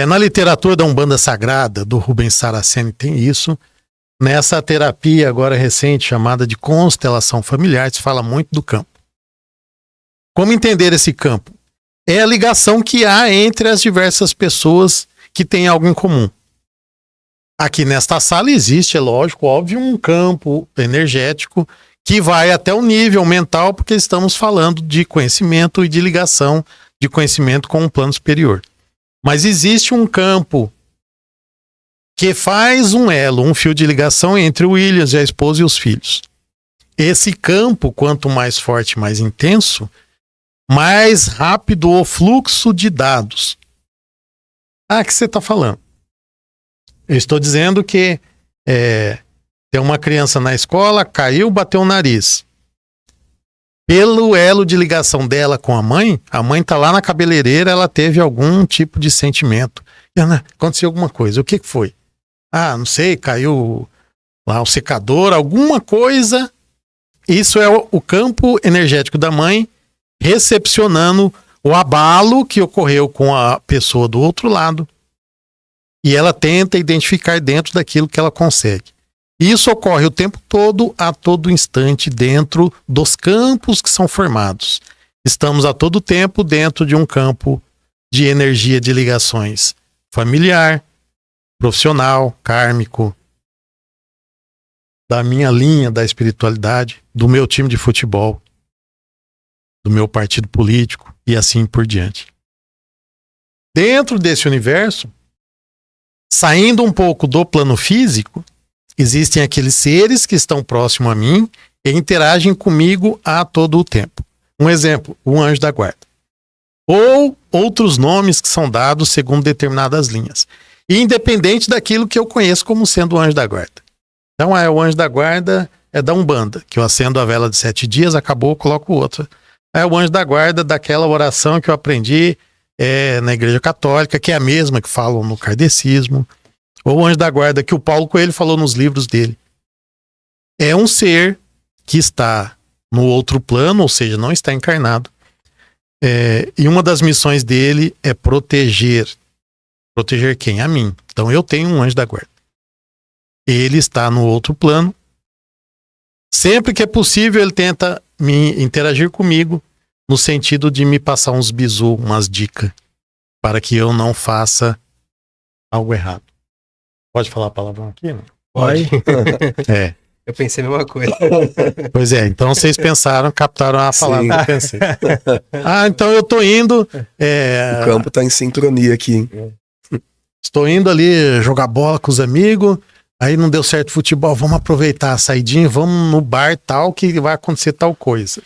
na literatura da Umbanda Sagrada, do Rubens Saraceni, tem isso. Nessa terapia agora recente, chamada de constelação familiar, se fala muito do campo. Como entender esse campo? É a ligação que há entre as diversas pessoas que têm algo em comum. Aqui nesta sala existe, é lógico, óbvio, um campo energético que vai até o nível mental, porque estamos falando de conhecimento e de ligação de conhecimento com um plano superior. Mas existe um campo que faz um elo, um fio de ligação entre o Williams e a esposa e os filhos. Esse campo, quanto mais forte, mais intenso, mais rápido o fluxo de dados. Que você está falando? Eu estou dizendo que tem uma criança na escola, caiu, bateu o nariz. Pelo elo de ligação dela com a mãe tá lá na cabeleireira, ela teve algum tipo de sentimento. Aconteceu alguma coisa. O que foi? Ah, não sei, caiu lá o secador, alguma coisa. Isso é o campo energético da mãe recepcionando o abalo que ocorreu com a pessoa do outro lado. E ela tenta identificar dentro daquilo que ela consegue. Isso ocorre o tempo todo, a todo instante, dentro dos campos que são formados. Estamos a todo tempo dentro de um campo de energia de ligações familiar, profissional, kármico, da minha linha da espiritualidade, do meu time de futebol, do meu partido político e assim por diante. Dentro desse universo, saindo um pouco do plano físico, existem aqueles seres que estão próximos a mim e interagem comigo a todo o tempo. Um exemplo, o anjo da guarda. Ou outros nomes que são dados segundo determinadas linhas. E independente daquilo que eu conheço como sendo o anjo da guarda. Então, o anjo da guarda é da Umbanda, que eu acendo a vela de 7 dias, acabou, coloco outra. É o anjo da guarda daquela oração que eu aprendi na Igreja Católica, que é a mesma que falam no kardecismo. Ou o anjo da guarda que o Paulo Coelho falou nos livros dele. É um ser que está no outro plano, ou seja, não está encarnado. E uma das missões dele é proteger. Proteger quem? A mim. Então eu tenho um anjo da guarda. Ele está no outro plano. Sempre que é possível, ele tenta me interagir comigo no sentido de me passar uns bizu, umas dicas, para que eu não faça algo errado. Pode falar a palavra aqui? Não? Pode. Eu pensei a mesma coisa. Pois é, então vocês pensaram, captaram a palavra que eu pensei. Então eu tô indo... O campo tá em sincronia aqui, hein? Estou indo ali jogar bola com os amigos, aí não deu certo futebol, vamos aproveitar a saidinha, vamos no bar tal, que vai acontecer tal coisa.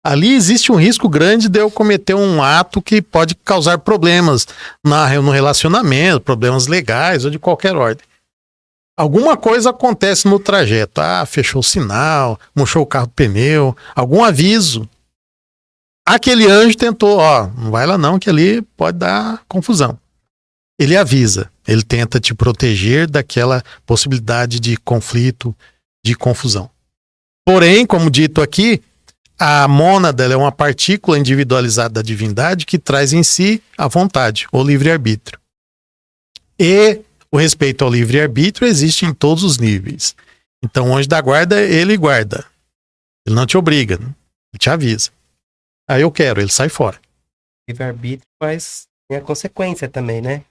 Ali existe um risco grande de eu cometer um ato que pode causar problemas no relacionamento, problemas legais ou de qualquer ordem. Alguma coisa acontece no trajeto. Fechou o sinal, murchou o carro do pneu, algum aviso. Aquele anjo tentou, não vai lá não, que ali pode dar confusão. Ele avisa, ele tenta te proteger daquela possibilidade de conflito, de confusão. Porém, como dito aqui, a mônada é uma partícula individualizada da divindade que traz em si a vontade, o livre-arbítrio. E o respeito ao livre-arbítrio existe em todos os níveis. Então, o anjo da guarda, ele guarda. Ele não te obriga, né? Ele te avisa. Eu quero, ele sai fora. Livre-arbítrio tem a consequência também, né?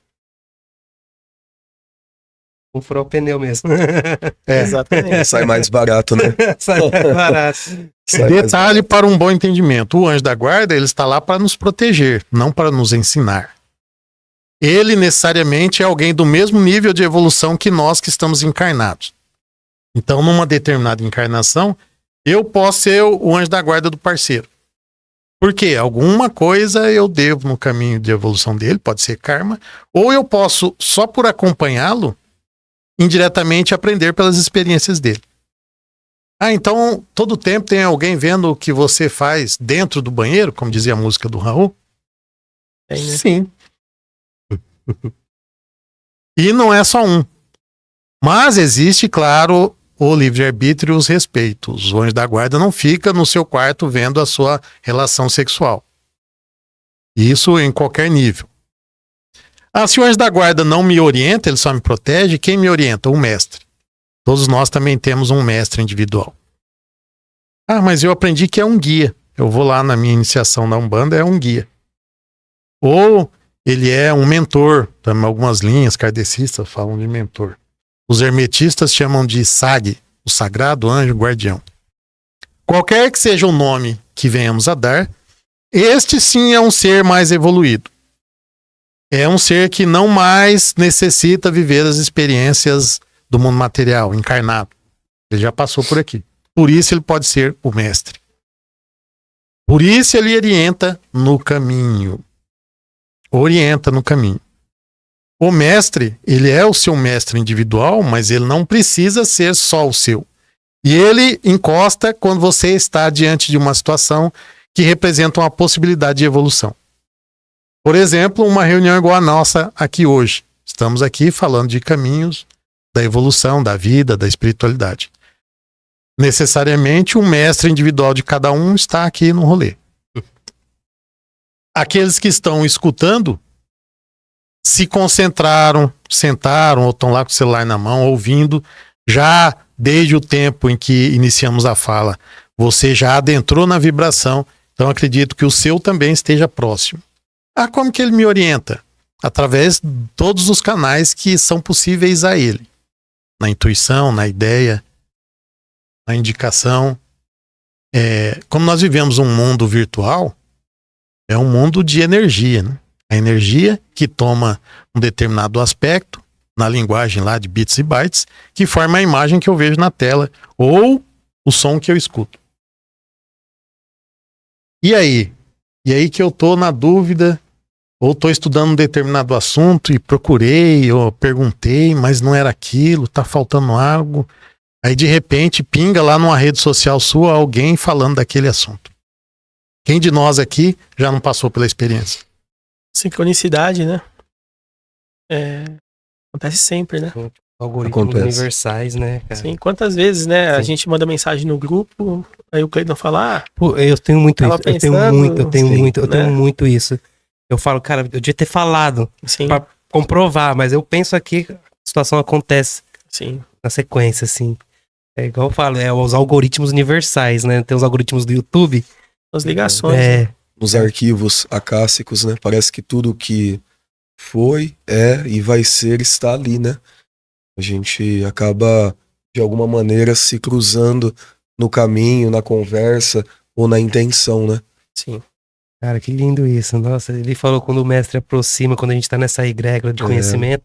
Furou o pneu mesmo. Exatamente. Sai mais barato, né? Sai mais barato. Detalhe para um bom entendimento. O anjo da guarda, ele está lá para nos proteger, não para nos ensinar. Ele necessariamente é alguém do mesmo nível de evolução que nós que estamos encarnados. Então, numa determinada encarnação, eu posso ser o anjo da guarda do parceiro. Por quê? Alguma coisa eu devo no caminho de evolução dele, pode ser karma, ou eu posso, só por acompanhá-lo, indiretamente aprender pelas experiências dele. Então, todo tempo tem alguém vendo o que você faz dentro do banheiro, como dizia a música do Raul? Tem, né? Sim. E não é só um. Mas existe, claro, o livre-arbítrio e os respeitos. O anjo da guarda não fica no seu quarto vendo a sua relação sexual. Isso em qualquer nível. Se o anjo da guarda não me orienta, ele só me protege, quem me orienta? O mestre. Todos nós também temos um mestre individual. Mas eu aprendi que é um guia. Eu vou lá na minha iniciação da Umbanda, é um guia. Ou ele é um mentor. Também algumas linhas kardecistas falam de mentor. Os hermetistas chamam de SAG, o sagrado anjo guardião. Qualquer que seja o nome que venhamos a dar, este sim é um ser mais evoluído. É um ser que não mais necessita viver as experiências do mundo material, encarnado. Ele já passou por aqui. Por isso ele pode ser o mestre. Por isso ele orienta no caminho. Orienta no caminho. O mestre, ele é o seu mestre individual, mas ele não precisa ser só o seu. E ele encosta quando você está diante de uma situação que representa uma possibilidade de evolução. Por exemplo, uma reunião igual a nossa aqui hoje. Estamos aqui falando de caminhos da evolução, da vida, da espiritualidade. Necessariamente, o mestre individual de cada um está aqui no rolê. Aqueles que estão escutando se concentraram, sentaram ou estão lá com o celular na mão, ouvindo, já desde o tempo em que iniciamos a fala, você já adentrou na vibração, então acredito que o seu também esteja próximo. Como que ele me orienta? Através de todos os canais que são possíveis a ele. Na intuição, na ideia, na indicação. Como nós vivemos um mundo virtual, é um mundo de energia, né? A energia que toma um determinado aspecto, na linguagem lá de bits e bytes, que forma a imagem que eu vejo na tela, ou o som que eu escuto. E aí? E aí que eu tô na dúvida, ou tô estudando um determinado assunto e procurei, ou perguntei, mas não era aquilo, tá faltando algo. Aí de repente pinga lá numa rede social sua alguém falando daquele assunto. Quem de nós aqui já não passou pela experiência? Sincronicidade, né? Acontece sempre, né? Algoritmos universais, né, cara? Sim, quantas vezes, né? Sim. A gente manda mensagem no grupo, aí o Cleiton fala, Pô, eu tenho muito isso. Eu tenho né? muito isso. Eu falo, cara, eu devia ter falado Sim, pra comprovar, mas eu penso aqui, a situação acontece sim, na sequência, assim. É igual eu falo, os algoritmos universais, né? Tem os algoritmos do YouTube. as ligações. Né? Nos arquivos acássicos, né? Parece que tudo que foi, e vai ser está ali, né? A gente acaba, de alguma maneira, se cruzando no caminho, na conversa ou na intenção, né? Sim. Cara, que lindo isso. Nossa, ele falou quando o mestre aproxima, quando a gente tá nessa egrégora de conhecimento.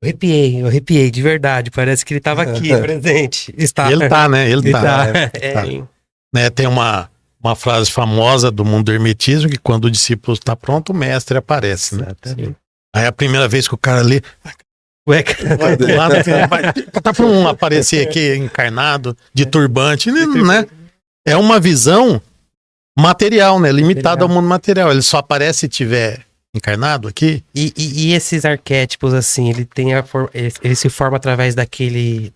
Eu arrepiei, de verdade. Parece que ele tava aqui, presente. Está. Ele tá, né? Ele tá. Tá. Sim. Né? Tem uma frase famosa do mundo do hermetismo, que quando o discípulo está pronto, o mestre aparece, né? Exatamente. Aí a primeira vez que o cara lê, Ué, cara. tá pra um aparecer aqui encarnado, de turbante, né? É uma visão material, né? Limitada ao mundo material. Ele só aparece se tiver encarnado aqui. E esses arquétipos, assim, ele se forma através das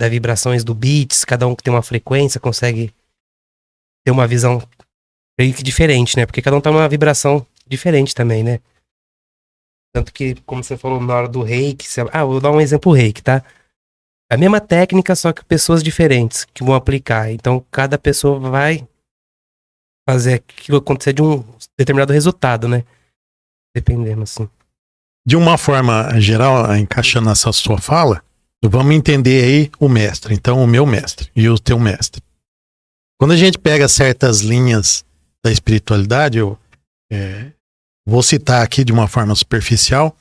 vibrações do beats, cada um que tem uma frequência consegue ter uma visão meio que diferente, né? Porque cada um tá numa vibração diferente também, né? Tanto que, como você falou na hora do reiki, vou dar um exemplo reiki, tá? A mesma técnica, só que pessoas diferentes que vão aplicar. Então, cada pessoa vai fazer aquilo acontecer de um determinado resultado, né? Dependendo, assim. De uma forma geral, encaixando essa sua fala, vamos entender aí o mestre. Então, o meu mestre e o teu mestre. Quando a gente pega certas linhas da espiritualidade, eu vou citar aqui de uma forma superficial,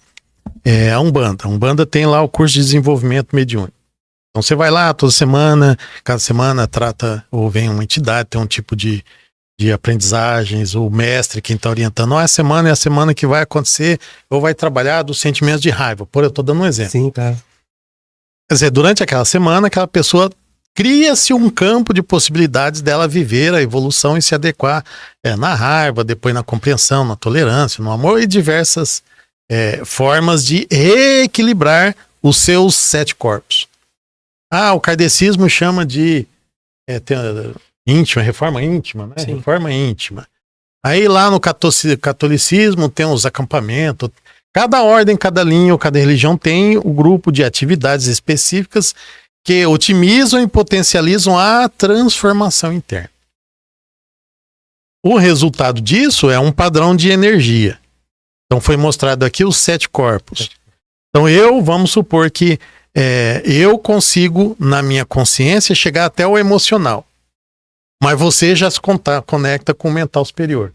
a Umbanda. A Umbanda tem lá o curso de desenvolvimento mediúnico. Então você vai lá toda semana, cada semana trata, ou vem uma entidade, tem um tipo de aprendizagens, o mestre quem está orientando, é a semana que vai acontecer, ou vai trabalhar dos sentimentos de raiva. Eu estou dando um exemplo. Sim, tá. Quer dizer, durante aquela semana, aquela pessoa cria-se um campo de possibilidades dela viver a evolução e se adequar na raiva, depois na compreensão, na tolerância, no amor e diversas formas de reequilibrar os seus 7 corpos. O kardecismo chama de íntima, reforma íntima, né? Sim. Reforma íntima. Aí lá no catolicismo tem os acampamentos. Cada ordem, cada linha, cada religião tem o grupo de atividades específicas que otimizam e potencializam a transformação interna. O resultado disso é um padrão de energia. Então foi mostrado aqui os 7 corpos. Então vamos supor que eu consigo, na minha consciência, chegar até o emocional. Mas você já se conecta com o mental superior.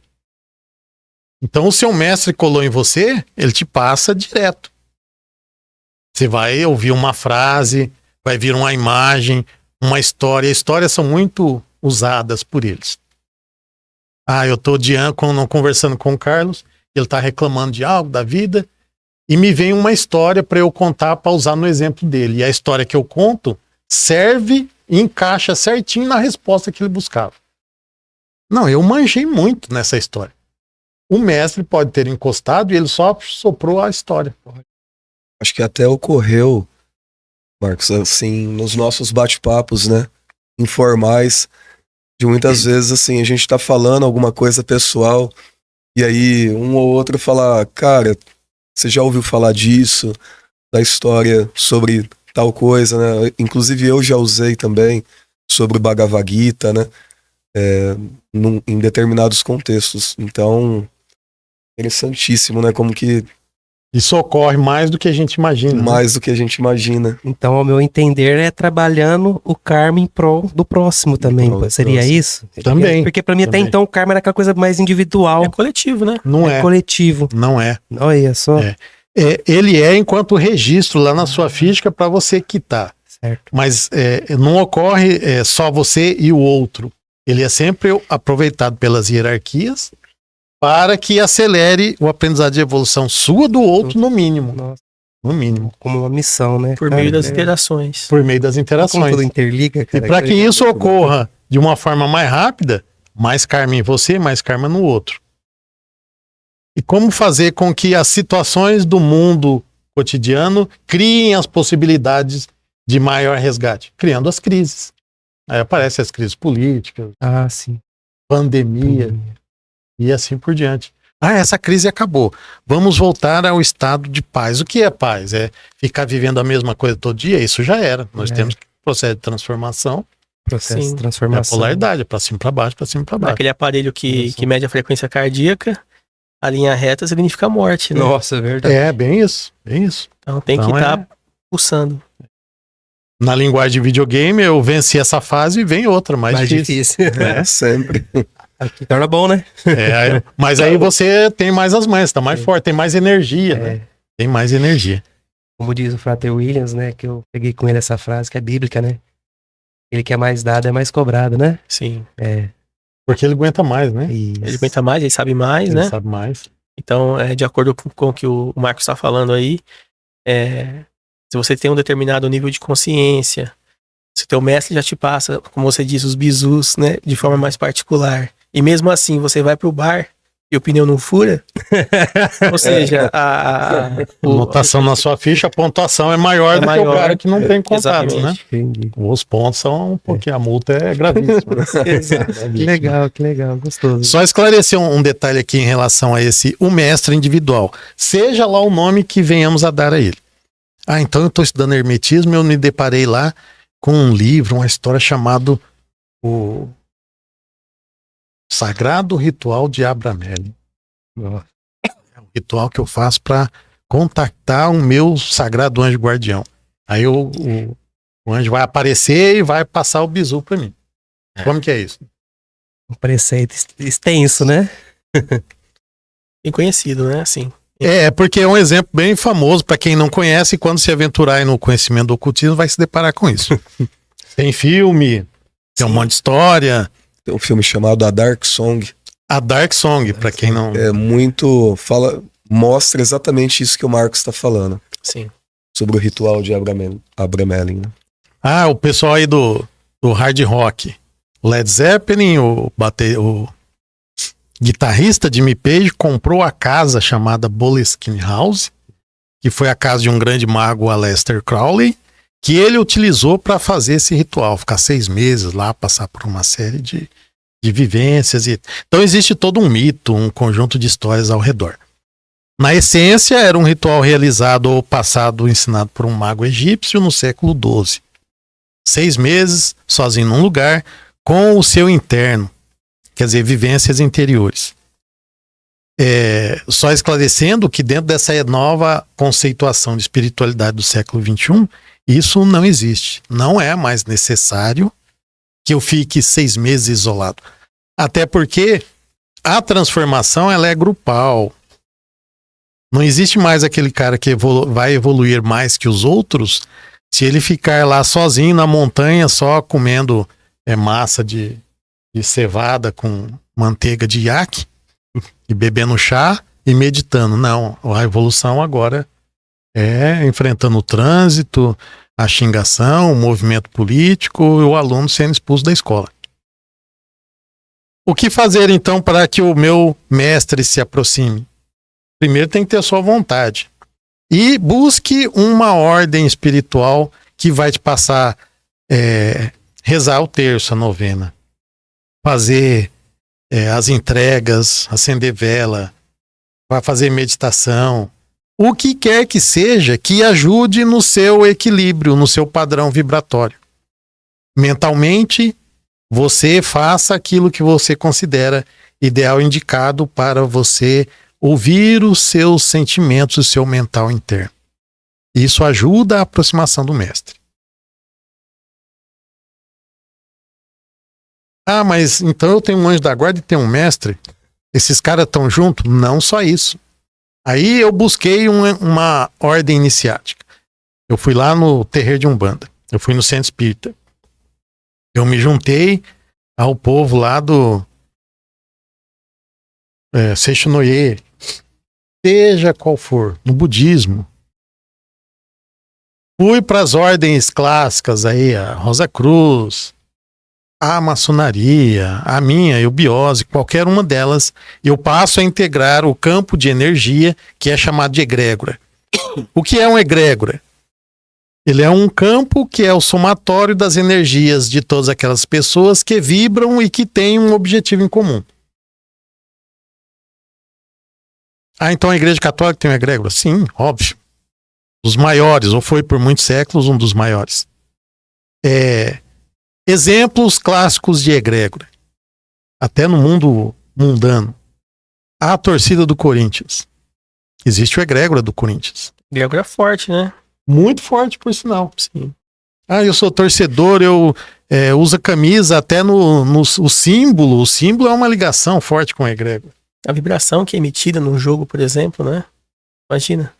Então o seu mestre colou em você, ele te passa direto. Você vai ouvir uma frase, vai vir uma imagem, uma história. Histórias são muito usadas por eles. Eu estou conversando com o Carlos, ele está reclamando de algo da vida, e me vem uma história para eu contar, para usar no exemplo dele. E a história que eu conto serve e encaixa certinho na resposta que ele buscava. Não, eu manjei muito nessa história. O mestre pode ter encostado e ele só soprou a história. Acho que até ocorreu, Marcos, assim, nos nossos bate-papos, né, informais, de muitas vezes, assim, a gente tá falando alguma coisa pessoal e aí um ou outro fala, cara, você já ouviu falar disso, da história sobre tal coisa, né? Inclusive eu já usei também sobre o Bhagavad Gita, né? Em determinados contextos. Então, interessantíssimo, né? Como que... Isso ocorre mais do que a gente imagina. Mais do que a gente imagina. Então, ao meu entender, é trabalhando o karma em prol do próximo também. Seria isso? Também. Porque pra mim até então o karma era aquela coisa mais individual. É coletivo, né? Não é. Coletivo. Não é. Olha só. Ele é enquanto registro lá na sua ficha para você quitar. Certo. Mas não ocorre só você e o outro. Ele é sempre aproveitado pelas hierarquias para que acelere o aprendizado de evolução sua do outro, no mínimo. Nossa. No mínimo. Como uma missão, né? Por meio das interações. Por meio das Como interações. tudo interliga, cara. E para que isso ocorra de uma forma mais rápida, mais karma em você, mais karma no outro. E como fazer com que as situações do mundo cotidiano criem as possibilidades de maior resgate? Criando as crises. Aí aparecem as crises políticas, Ah, sim. pandemia e assim por diante. Essa crise acabou. Vamos voltar ao estado de paz. O que é paz? É ficar vivendo a mesma coisa todo dia? Isso já era. Nós temos processo de transformação. Processo Sim. de transformação. É a polaridade, é pra cima, pra baixo, pra cima, pra baixo. Aquele aparelho que mede a frequência cardíaca, a linha reta significa morte, né? Nossa, é verdade. É, bem isso, bem isso. Então tem que estar pulsando. Na linguagem de videogame, eu venci essa fase e vem outra, mais difícil. Sempre. Aqui torna bom, né? Mas aí você tem mais as manhas, tá mais forte, tem mais energia, né? Tem mais energia. Como diz o Frater Williams, né? Que eu peguei com ele essa frase, que é bíblica, né? Ele que é mais dado é mais cobrado, né? Sim. Porque ele aguenta mais, né? Isso. Ele aguenta mais, ele sabe mais, Ele né? sabe mais. Então, de acordo com o que o Marcos está falando aí, se você tem um determinado nível de consciência, se o teu mestre já te passa, como você disse, os bizus, né? De forma mais particular. E mesmo assim, você vai pro bar e o pneu não fura, ou seja, a anotação na sua ficha, a pontuação é maior do que o cara que não tem contato, né? Entendi. Os pontos são um pouquinho, a multa é gravíssima. Que legal, gostoso. Só esclarecer um detalhe aqui em relação a o mestre individual. Seja lá o nome que venhamos a dar a ele. Então eu estou estudando hermetismo e eu me deparei lá com um livro, uma história chamado o Sagrado Ritual de Abramelin. É um ritual que eu faço para contactar o meu sagrado anjo guardião. Aí o anjo vai aparecer e vai passar o bizu para mim. Como que é isso? Um preceito extenso, né? bem conhecido, né? Assim. Porque é um exemplo bem famoso para quem não conhece, e quando se aventurar aí no conhecimento do ocultismo vai se deparar com isso. Tem filme, tem um monte de história. Tem um filme chamado A Dark Song. A Dark Song, para quem não... Mostra exatamente isso que o Marcos está falando. Sim. Sobre o ritual de Abramelin, né? O pessoal aí do hard rock. O Led Zeppelin, o guitarrista Jimmy Page comprou a casa chamada Boleskine House, que foi a casa de um grande mago, Aleister Crowley, que ele utilizou para fazer esse ritual, ficar 6 meses lá, passar por uma série de vivências. Então existe todo um mito, um conjunto de histórias ao redor. Na essência, era um ritual realizado ou passado, ensinado por um mago egípcio no século XII. 6 meses, sozinho num lugar, com o seu interno. Quer dizer, vivências interiores. Só esclarecendo que dentro dessa nova conceituação de espiritualidade do século XXI, isso não existe. Não é mais necessário que eu fique 6 meses isolado. Até porque a transformação ela é grupal. Não existe mais aquele cara que vai evoluir mais que os outros se ele ficar lá sozinho na montanha só comendo massa de cevada com manteiga de iaque e bebendo chá e meditando. Não, a evolução agora é enfrentando o trânsito, a xingação, o movimento político e o aluno sendo expulso da escola. O que fazer então para que o meu mestre se aproxime? Primeiro tem que ter a sua vontade. E busque uma ordem espiritual que vai te passar rezar o terço, a novena. Fazer as entregas, acender vela, vai fazer meditação. O que quer que seja que ajude no seu equilíbrio, no seu padrão vibratório. Mentalmente, você faça aquilo que você considera ideal, indicado para você ouvir os seus sentimentos, o seu mental interno. Isso ajuda a aproximação do mestre. Ah, mas então eu tenho um anjo da guarda e tenho um mestre? Esses caras estão juntos? Não só isso. Aí eu busquei uma ordem iniciática. Eu fui lá no terreiro de Umbanda. Eu fui no Centro Espírita. Eu me juntei ao povo lá do Seixonoye, seja qual for, no budismo. Fui para as ordens clássicas aí, a Rosa Cruz, a maçonaria, a minha, eubiose, qualquer uma delas, eu passo a integrar o campo de energia que é chamado de egrégora. O que é um egrégora? Ele é um campo que é o somatório das energias de todas aquelas pessoas que vibram e que têm um objetivo em comum. Ah, então a Igreja Católica tem um egrégora? Sim, óbvio. Dos maiores, ou foi por muitos séculos um dos maiores. Exemplos clássicos de egrégora, até no mundo mundano. A torcida do Corinthians. Existe o egrégora do Corinthians. Egrégora forte, né? Muito forte, por sinal. Sim. Ah, eu sou torcedor, eu uso a camisa até no símbolo. O símbolo é uma ligação forte com a egrégora. A vibração que é emitida no jogo, por exemplo, né? Imagina.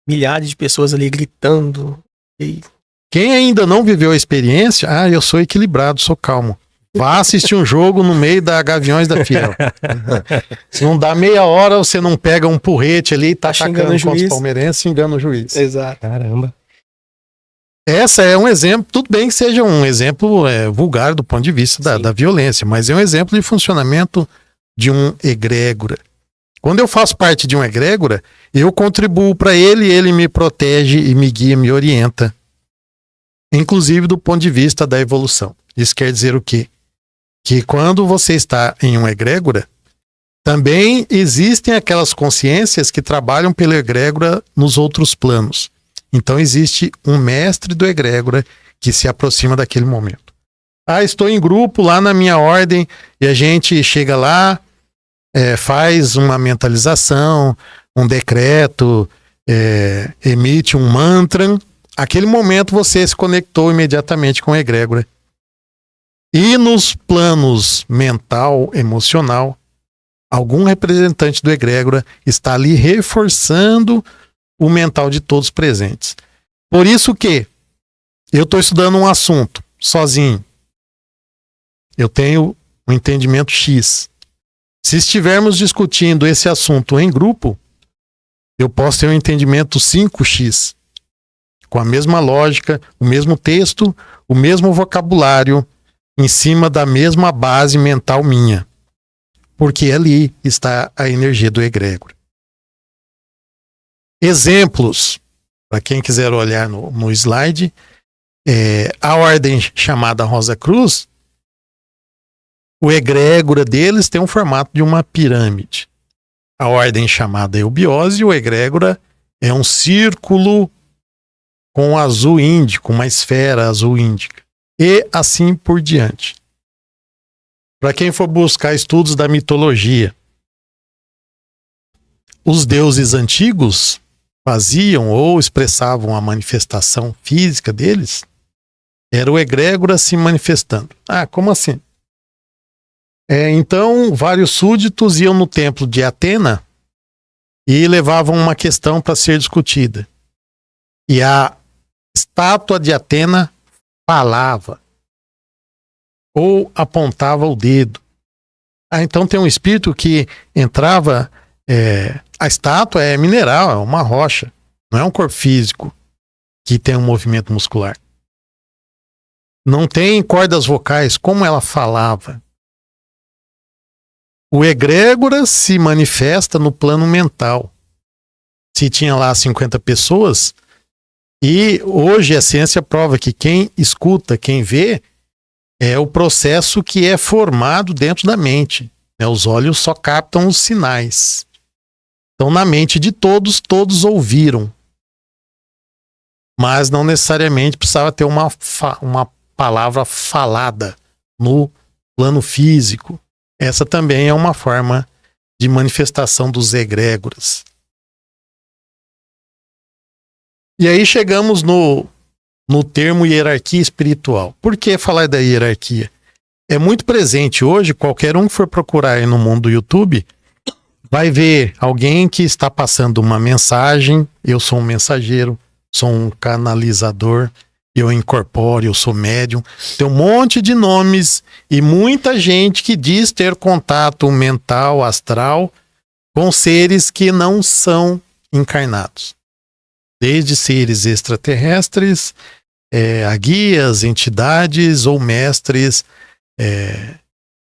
Milhares de pessoas ali gritando. E... Quem ainda não viveu a experiência, eu sou equilibrado, sou calmo. Vá assistir um jogo no meio da Gaviões da Fiel. Se não dá meia hora, você não pega um porrete ali e tá atacando contra os palmeirenses, engana o juiz. Exato. Caramba. Essa é um exemplo, tudo bem que seja um exemplo vulgar do ponto de vista da violência, mas é um exemplo de funcionamento de um egrégora. Quando eu faço parte de um egrégora, eu contribuo para ele me protege e me guia, me orienta. Inclusive do ponto de vista da evolução. Isso quer dizer o quê? Que quando você está em uma egrégora, também existem aquelas consciências que trabalham pela egrégora nos outros planos. Então existe um mestre do egrégora que se aproxima daquele momento. Estou em grupo lá na minha ordem e a gente chega lá, faz uma mentalização, um decreto, emite um mantra. Aquele momento você se conectou imediatamente com a egrégora. E nos planos mental, emocional, algum representante do egrégora está ali reforçando o mental de todos presentes. Por isso que eu estou estudando um assunto sozinho. Eu tenho um entendimento X. Se estivermos discutindo esse assunto em grupo, eu posso ter um entendimento 5X. Com a mesma lógica, o mesmo texto, o mesmo vocabulário, em cima da mesma base mental minha. Porque ali está a energia do egrégora. Exemplos, para quem quiser olhar no slide, a ordem chamada Rosa Cruz, o egrégora deles tem um formato de uma pirâmide. A ordem chamada Eubiose, o egrégora é um círculo com azul índico, uma esfera azul índica. E assim por diante. Para quem for buscar estudos da mitologia, os deuses antigos faziam ou expressavam a manifestação física deles, era o egrégora se manifestando. Como assim? Então, vários súditos iam no templo de Atena e levavam uma questão para ser discutida. E a estátua de Atena falava ou apontava o dedo. Então tem um espírito que entrava. A estátua é mineral, é uma rocha, não é um corpo físico. que tem um movimento muscular. Não tem cordas vocais, como ela falava. O egrégora se manifesta no plano mental. Se tinha lá 50 pessoas, e hoje a ciência prova que quem escuta, quem vê, é o processo que é formado dentro da mente. Os olhos só captam os sinais. Então, na mente de todos, todos ouviram. Mas não necessariamente precisava ter uma palavra falada no plano físico. Essa também é uma forma de manifestação dos egrégoras. E aí chegamos no termo hierarquia espiritual. Por que falar da hierarquia? É muito presente hoje, qualquer um que for procurar aí no mundo do YouTube, vai ver alguém que está passando uma mensagem, eu sou um mensageiro, sou um canalizador, eu incorporo, eu sou médium. Tem um monte de nomes e muita gente que diz ter contato mental, astral, com seres que não são encarnados. Desde seres extraterrestres, a guias, entidades ou mestres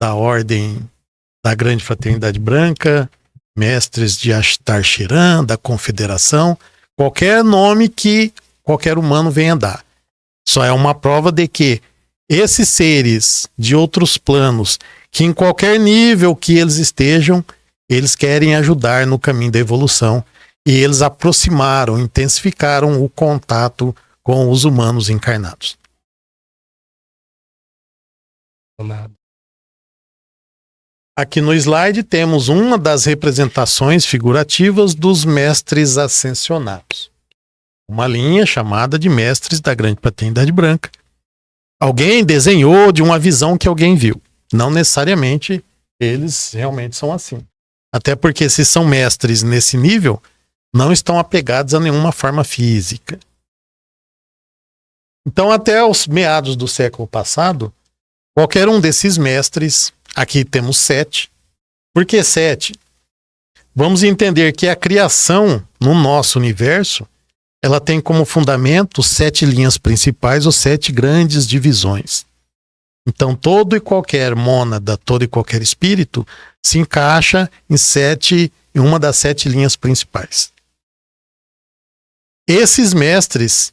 da ordem da Grande Fraternidade Branca, mestres de Ashtar Shiran, da Confederação, qualquer nome que qualquer humano venha dar. Só é uma prova de que esses seres de outros planos, que em qualquer nível que eles estejam, eles querem ajudar no caminho da evolução. E eles aproximaram, intensificaram o contato com os humanos encarnados. Aqui no slide temos uma das representações figurativas dos mestres ascensionados. Uma linha chamada de mestres da Grande Fraternidade Branca. Alguém desenhou de uma visão que alguém viu. Não necessariamente eles realmente são assim. Até porque se são mestres nesse nível, não estão apegados a nenhuma forma física. Então, até os meados do século passado, qualquer um desses mestres, aqui temos 7. Por que 7? Vamos entender que a criação no nosso universo, ela tem como fundamento 7 linhas principais ou 7 grandes divisões. Então, todo e qualquer mônada, todo e qualquer espírito se encaixa em uma das 7 linhas principais. Esses mestres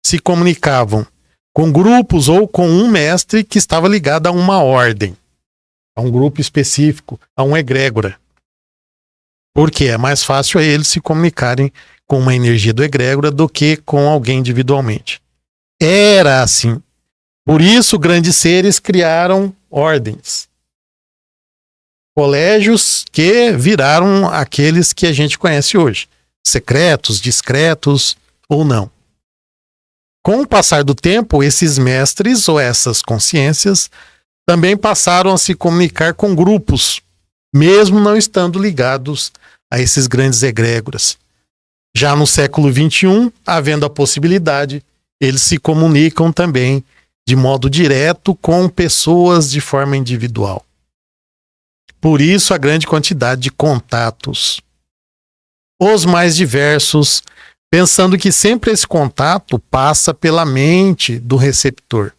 se comunicavam com grupos ou com um mestre que estava ligado a uma ordem, a um grupo específico, a um egrégora. Porque é mais fácil a eles se comunicarem com uma energia do egrégora do que com alguém individualmente. Era assim. Por isso, grandes seres criaram ordens. Colégios que viraram aqueles que a gente conhece hoje. Secretos, discretos ou não. Com o passar do tempo, esses mestres ou essas consciências também passaram a se comunicar com grupos, mesmo não estando ligados a esses grandes egrégoras. Já no século XXI, havendo a possibilidade, eles se comunicam também de modo direto com pessoas de forma individual. Por isso, a grande quantidade de contatos. Os mais diversos, pensando que sempre esse contato passa pela mente do receptor.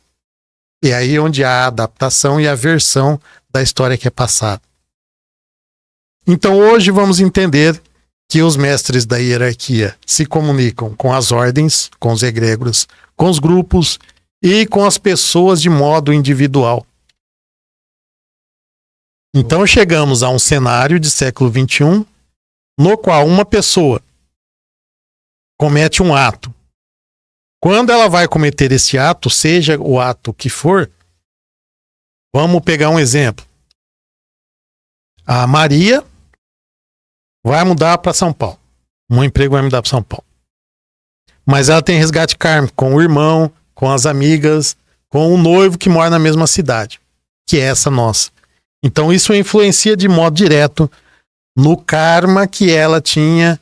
E aí onde há a adaptação e a versão da história que é passada. Então hoje vamos entender que os mestres da hierarquia se comunicam com as ordens, com os egrégoras, com os grupos e com as pessoas de modo individual. Então chegamos a um cenário de século XXI no qual uma pessoa comete um ato. Quando ela vai cometer esse ato, seja o ato que for, vamos pegar um exemplo. A Maria vai mudar para São Paulo. Um emprego vai mudar para São Paulo. Mas ela tem resgate kármico com o irmão, com as amigas, com o noivo que mora na mesma cidade, que é essa nossa. Então isso influencia de modo direto no karma que ela tinha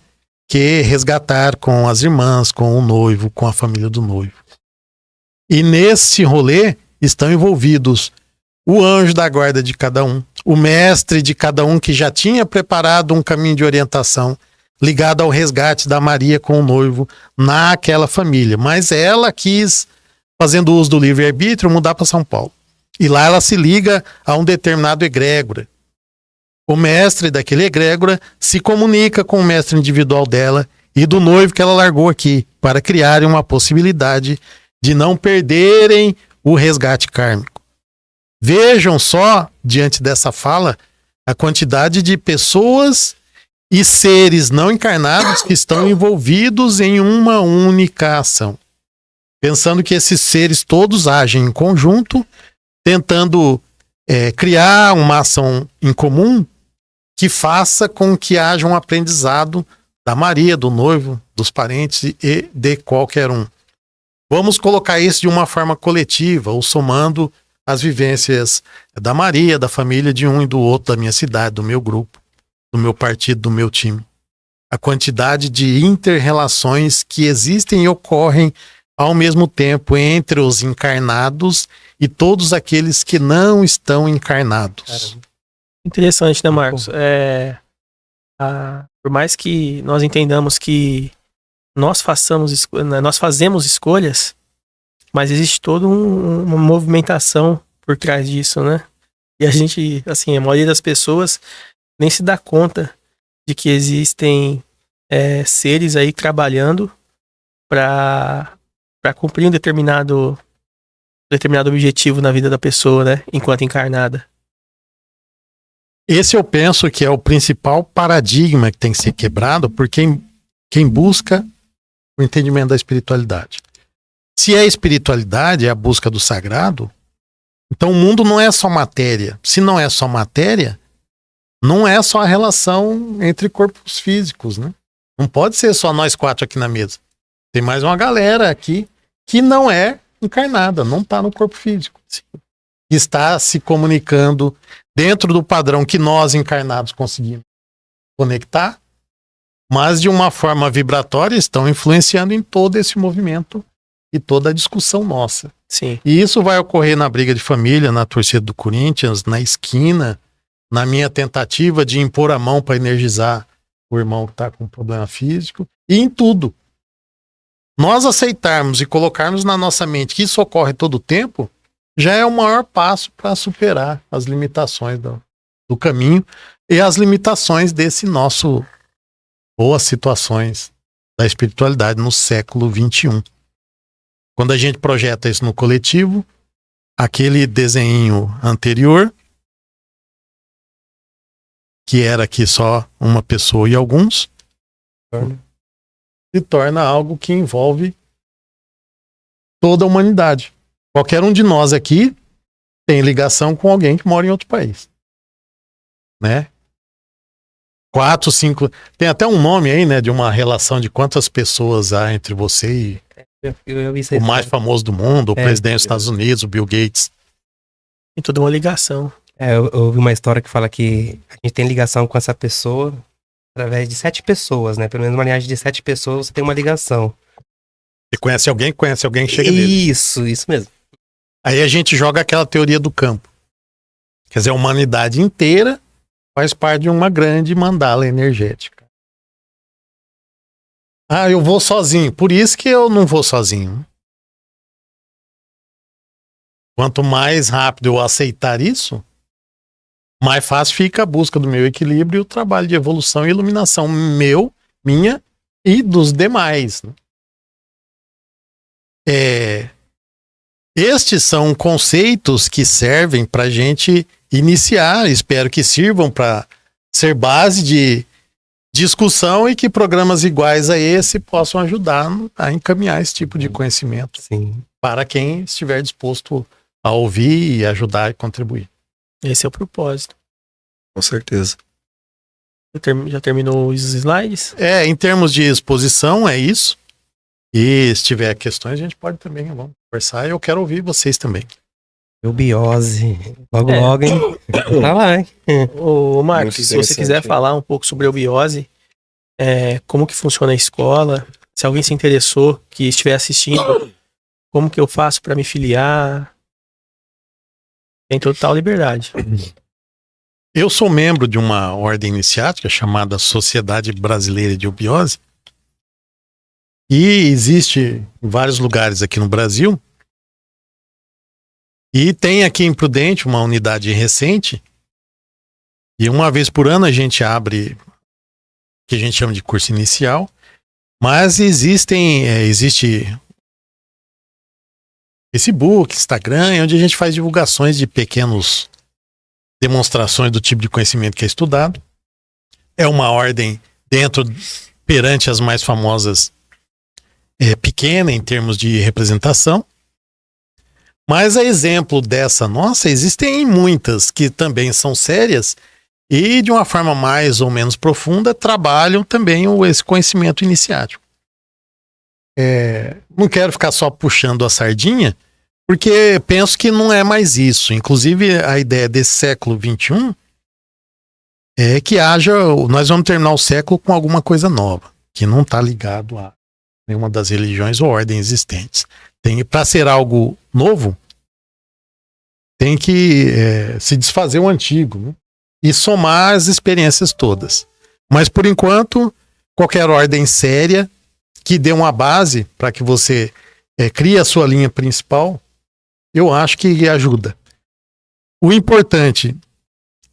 que resgatar com as irmãs, com o noivo, com a família do noivo. E nesse rolê estão envolvidos o anjo da guarda de cada um, o mestre de cada um que já tinha preparado um caminho de orientação, ligado ao resgate da Maria com o noivo naquela família. Mas ela quis, fazendo uso do livre-arbítrio, mudar para São Paulo. E lá ela se liga a um determinado egrégora. O mestre daquele egrégora se comunica com o mestre individual dela e do noivo que ela largou aqui, para criarem uma possibilidade de não perderem o resgate kármico. Vejam só, diante dessa fala, a quantidade de pessoas e seres não encarnados que estão envolvidos em uma única ação. Pensando que esses seres todos agem em conjunto, tentando criar uma ação em comum que faça com que haja um aprendizado da Maria, do noivo, dos parentes e de qualquer um. Vamos colocar isso de uma forma coletiva, ou somando as vivências da Maria, da família de um e do outro, da minha cidade, do meu grupo, do meu partido, do meu time. A quantidade de inter-relações que existem e ocorrem ao mesmo tempo entre os encarnados e todos aqueles que não estão encarnados. Caramba. Interessante, né, Marcos? Por mais que nós entendamos que nós fazemos escolhas, mas existe toda uma movimentação por trás disso, né? E a gente, assim, a maioria das pessoas nem se dá conta de que existem seres aí trabalhando para cumprir um determinado objetivo na vida da pessoa, né? Enquanto encarnada. Esse eu penso que é o principal paradigma que tem que ser quebrado por quem busca o entendimento da espiritualidade. Se a espiritualidade é a busca do sagrado, então o mundo não é só matéria. Se não é só matéria, não é só a relação entre corpos físicos, né? Não pode ser só nós 4 aqui na mesa. Tem mais uma galera aqui que não é encarnada, não está no corpo físico. Está se comunicando dentro do padrão que nós encarnados conseguimos conectar, mas de uma forma vibratória estão influenciando em todo esse movimento e toda a discussão nossa. Sim. E isso vai ocorrer na briga de família, na torcida do Corinthians, na esquina, na minha tentativa de impor a mão para energizar o irmão que está com problema físico, e em tudo. Nós aceitarmos e colocarmos na nossa mente que isso ocorre todo o tempo, já é o maior passo para superar as limitações do caminho e as limitações desse nosso, ou as situações da espiritualidade no século XXI. Quando a gente projeta isso no coletivo, aquele desenho anterior, que era aqui só uma pessoa e alguns, se torna algo que envolve toda a humanidade. Qualquer um de nós aqui tem ligação com alguém que mora em outro país. Né? 4, 5... Tem até um nome aí, né? De uma relação de quantas pessoas há entre você e o mais famoso do mundo, o presidente dos Estados Unidos, o Bill Gates. Tem toda uma ligação. Eu ouvi uma história que fala que a gente tem ligação com essa pessoa através de 7 pessoas, né? Pelo menos uma linhagem de 7 pessoas você tem uma ligação. Você conhece alguém que chega nele. Isso mesmo. Aí a gente joga aquela teoria do campo. Quer dizer, a humanidade inteira faz parte de uma grande mandala energética. Ah, eu vou sozinho. Por isso que eu não vou sozinho. Quanto mais rápido eu aceitar isso, mais fácil fica a busca do meu equilíbrio e o trabalho de evolução e iluminação minha e dos demais. Estes são conceitos que servem para a gente iniciar, espero que sirvam para ser base de discussão e que programas iguais a esse possam ajudar a encaminhar esse tipo de conhecimento. Sim. Para quem estiver disposto a ouvir e ajudar e contribuir. Esse é o propósito. Com certeza. Já terminou os slides? Em termos de exposição, é isso. E se tiver questões, a gente pode também, vamos conversar. E eu quero ouvir vocês também. Eubiose. Logo, hein? Tá lá, hein? Ô, Marcos, se você quiser falar um pouco sobre a eubiose, como que funciona a escola, se alguém se interessou, que estiver assistindo, como que eu faço para me filiar? Tem total liberdade. Eu sou membro de uma ordem iniciática chamada Sociedade Brasileira de Obiose. E existe em vários lugares aqui no Brasil. E tem aqui em Prudente uma unidade recente. E uma vez por ano a gente abre o que a gente chama de curso inicial. Mas existe Facebook, Instagram, onde a gente faz divulgações de pequenas demonstrações do tipo de conhecimento que é estudado. É uma ordem perante as mais famosas, pequena em termos de representação. Mas a exemplo dessa nossa, existem muitas que também são sérias e de uma forma mais ou menos profunda trabalham também esse conhecimento iniciático. Não quero ficar só puxando a sardinha, porque penso que não é mais isso. Inclusive, a ideia desse século XXI é que nós vamos terminar o século com alguma coisa nova, que não está ligado a nenhuma das religiões ou ordens existentes. Para ser algo novo, tem que se desfazer o antigo, né? E somar as experiências todas. Mas, por enquanto, qualquer ordem séria que dê uma base para que você crie a sua linha principal, eu acho que ajuda. O importante,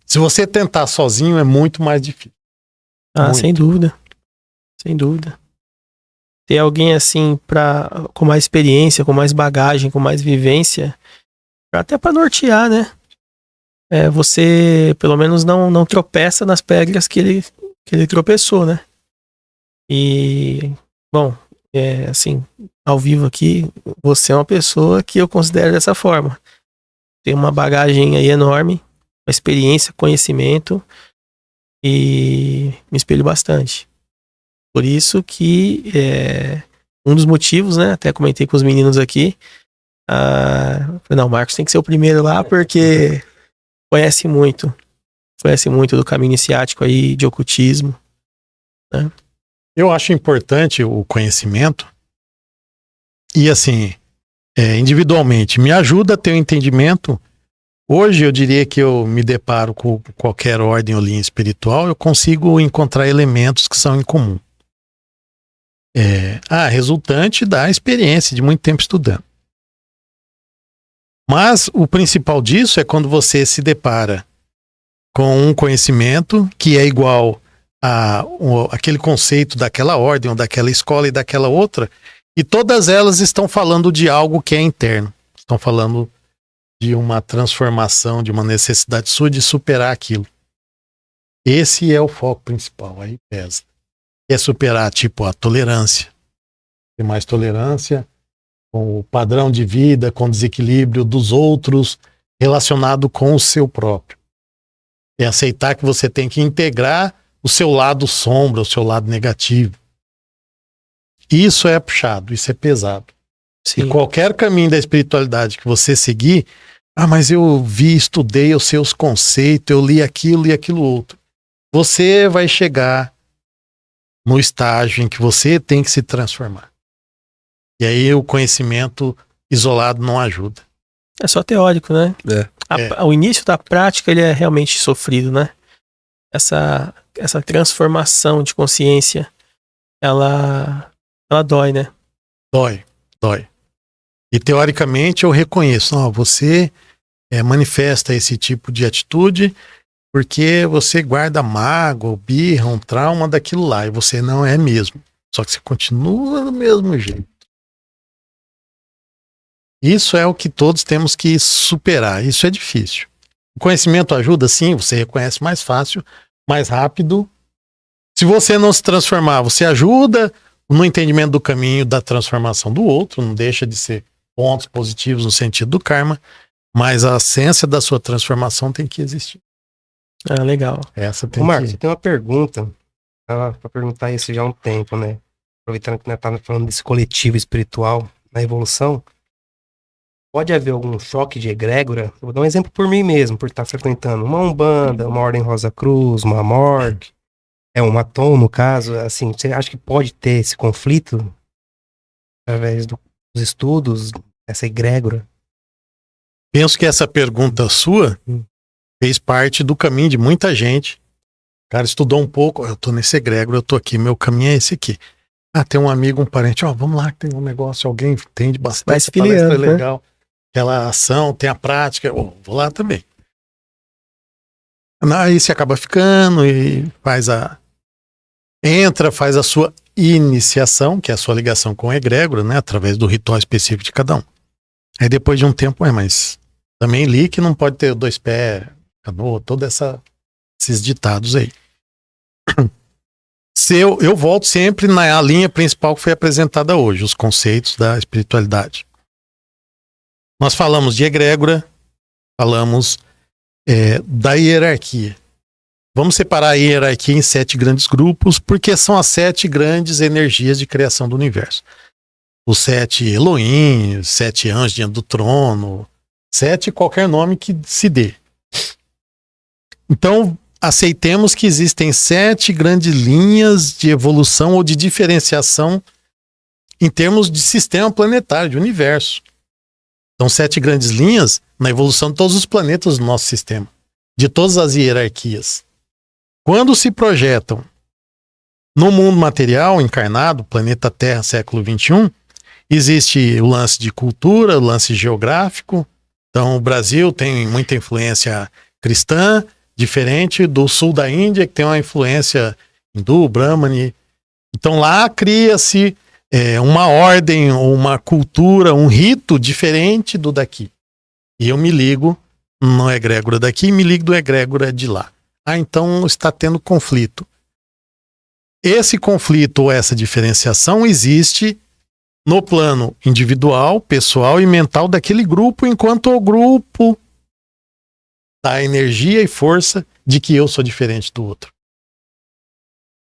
se você tentar sozinho, é muito mais difícil. Muito. Sem dúvida. Sem dúvida. Ter alguém assim com mais experiência, com mais bagagem, com mais vivência, até para nortear, né? Você pelo menos não tropeça nas pedras que ele tropeçou, né? E, bom, assim, ao vivo aqui, você é uma pessoa que eu considero dessa forma. Tem uma bagagem aí enorme, uma experiência, conhecimento, e me espelho bastante. Por isso que um dos motivos, né? Até comentei com os meninos aqui. Não, o Marcos tem que ser o primeiro lá, porque conhece muito do caminho iniciático aí, de ocultismo, né? Eu acho importante o conhecimento e, assim, individualmente, me ajuda a ter um entendimento. Hoje eu diria que eu me deparo com qualquer ordem ou linha espiritual, eu consigo encontrar elementos que são em comum. Resultante da experiência de muito tempo estudando. Mas o principal disso é quando você se depara com um conhecimento que é igual aquele conceito daquela ordem, ou daquela escola e daquela outra, e todas elas estão falando de algo que é interno. Estão falando de uma transformação, de uma necessidade sua de superar aquilo. Esse é o foco principal, aí pesa. É superar, tipo, a tolerância. Ter mais tolerância com o padrão de vida, com o desequilíbrio dos outros, relacionado com o seu próprio. É aceitar que você tem que integrar o seu lado sombra, o seu lado negativo. Isso é puxado, isso é pesado. Sim. E qualquer caminho da espiritualidade que você seguir, mas eu estudei os seus conceitos, eu li aquilo e aquilo outro. Você vai chegar no estágio em que você tem que se transformar. E aí o conhecimento isolado não ajuda. É só teórico, né? O início da prática, ele é realmente sofrido, né? Essa transformação de consciência, ela dói, né? Dói. E teoricamente eu reconheço, você manifesta esse tipo de atitude porque você guarda mágoa, birra, um trauma daquilo lá, e você não é mesmo. Só que você continua do mesmo jeito. Isso é o que todos temos que superar. Isso é difícil. O conhecimento ajuda, sim, você reconhece mais fácil, mais rápido. Se você não se transformar, você ajuda no entendimento do caminho da transformação do outro, não deixa de ser pontos positivos no sentido do karma, mas a essência da sua transformação tem que existir. Legal. Essa tem Marcos, você tem uma pergunta para perguntar isso já há um tempo, né? Aproveitando que nós estamos falando desse coletivo espiritual na evolução, pode haver algum choque de egrégora? Eu vou dar um exemplo por mim mesmo, por estar frequentando uma Umbanda, uma Ordem Rosa Cruz, uma Morgue, uma Tom, no caso. Assim, você acha que pode ter esse conflito através dos estudos, essa egrégora? Penso que essa pergunta sua fez parte do caminho de muita gente. O cara estudou um pouco, eu tô nesse egrégora, eu tô aqui, meu caminho é esse aqui. Ah, tem um amigo, um parente, vamos lá, tem um negócio, alguém entende bastante, vai essa palestra é filiando, legal. Né? Aquela ação, tem a prática, vou lá também. Aí você acaba ficando e faz a sua iniciação, que é a sua ligação com o egrégora, né, através do ritual específico de cada um. Aí depois de um tempo, mas também li que não pode ter 2 pés, canoa, todos esses ditados aí. Eu volto sempre na linha principal que foi apresentada hoje, os conceitos da espiritualidade. Nós falamos de egrégora, falamos da hierarquia. Vamos separar a hierarquia em 7 grandes grupos, porque são as 7 grandes energias de criação do universo. Os 7 Elohim, os 7 anjos diante do trono, 7 qualquer nome que se dê. Então, aceitemos que existem 7 grandes linhas de evolução ou de diferenciação em termos de sistema planetário, de universo. São 7 grandes linhas na evolução de todos os planetas do nosso sistema, de todas as hierarquias. Quando se projetam no mundo material, encarnado, planeta Terra, século XXI, existe o lance de cultura, o lance geográfico. Então, o Brasil tem muita influência cristã, diferente do sul da Índia, que tem uma influência hindu, brahmani. Então, lá cria-se uma ordem, uma cultura, um rito diferente do daqui. E eu me ligo no egrégora daqui e me ligo do egrégora de lá. Então está tendo conflito. Esse conflito ou essa diferenciação existe no plano individual, pessoal e mental daquele grupo, enquanto o grupo dá energia e força de que eu sou diferente do outro.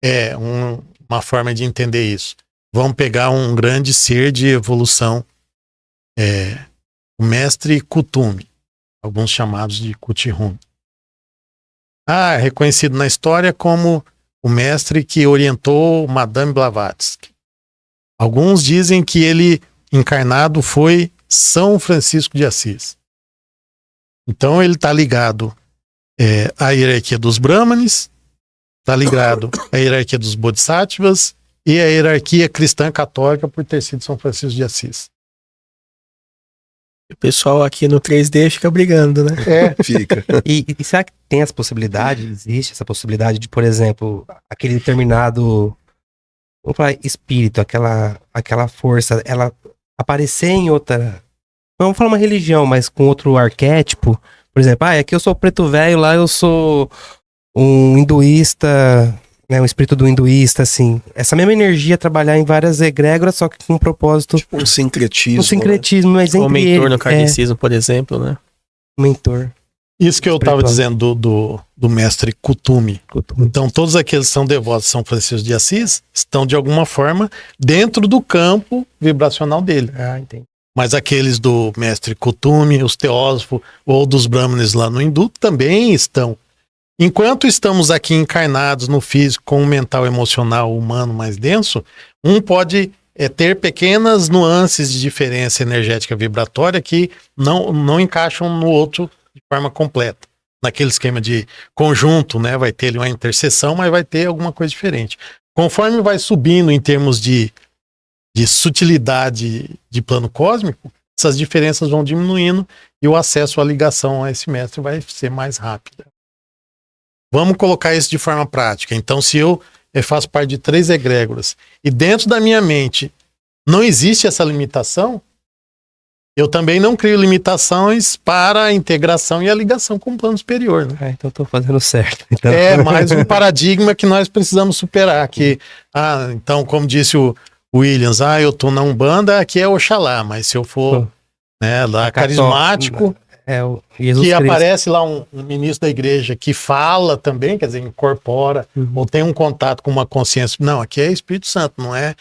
É uma forma de entender isso. Vamos pegar um grande ser de evolução, o mestre Kutumi, alguns chamados de Kuthihun. Reconhecido na história como o mestre que orientou Madame Blavatsky. Alguns dizem que ele, encarnado, foi São Francisco de Assis. Então ele está ligado à hierarquia dos Brahmanes, está ligado à hierarquia dos Bodhisattvas e à hierarquia cristã católica por ter sido São Francisco de Assis. O pessoal aqui no 3D fica brigando, né? Fica. E será que tem essa possibilidade, existe essa possibilidade de, por exemplo, aquele determinado, vamos falar, espírito, aquela força, ela aparecer em outra, não vamos falar uma religião, mas com outro arquétipo? Por exemplo, aqui eu sou preto velho, lá eu sou um hinduísta, né, um espírito do hinduísta, assim. Essa mesma energia trabalhar em várias egrégoras, só que com um propósito... Tipo um sincretismo. Um sincretismo, mas entre O mentor ele, no kardecismo, por exemplo, né? mentor. Isso que eu estava dizendo do mestre Kutumi. Então, todos aqueles que são devotos de São Francisco de Assis estão, de alguma forma, dentro do campo vibracional dele. Entendi. Mas aqueles do mestre Kutumi, os teósofos, ou dos brahmanes lá no hindu, também estão. Enquanto estamos aqui encarnados no físico com o mental emocional humano mais denso, um pode ter pequenas nuances de diferença energética vibratória que não encaixam no outro de forma completa. Naquele esquema de conjunto, né, vai ter ali uma interseção, mas vai ter alguma coisa diferente. Conforme vai subindo em termos de sutilidade de plano cósmico, essas diferenças vão diminuindo e o acesso à ligação a esse mestre vai ser mais rápido. Vamos colocar isso de forma prática. Então, se eu faço parte de 3 egrégoras e dentro da minha mente não existe essa limitação, eu também não crio limitações para a integração e a ligação com o plano superior. Né? Então estou fazendo certo. Então. É mais um paradigma que nós precisamos superar. Que, então, como disse o Williams, eu tô na Umbanda, aqui é Oxalá, mas se eu for lá carismático... o Jesus que Cristo. Aparece lá um ministro da igreja que fala também, quer dizer, incorpora, ou tem um contato com uma consciência. Não, aqui é Espírito Santo, não é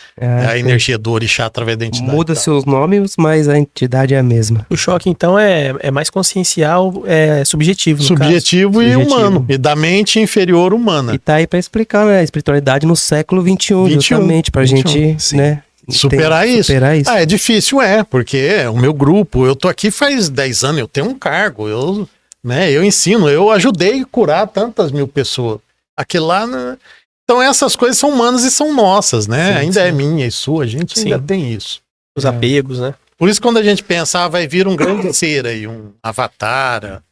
a energia do orixá através da entidade. Muda-se os nomes, mas a entidade é a mesma. O choque, então, é mais consciencial, subjetivo. Subjetivo e humano, e da mente inferior humana. E tá aí pra explicar, né, a espiritualidade no século XXI, justamente, pra gente, né... Superar isso. É difícil, porque o meu grupo, eu tô aqui faz 10 anos, eu tenho um cargo, né? Eu ensino, eu ajudei a curar tantas mil pessoas. Aquilo lá... Né? Então essas coisas são humanas e são nossas, né? Sim, ainda sim. é minha e sua, a gente ainda Sim. tem isso. Os apegos, né? Por isso quando a gente pensa, vai vir um grande ser aí, um avatar,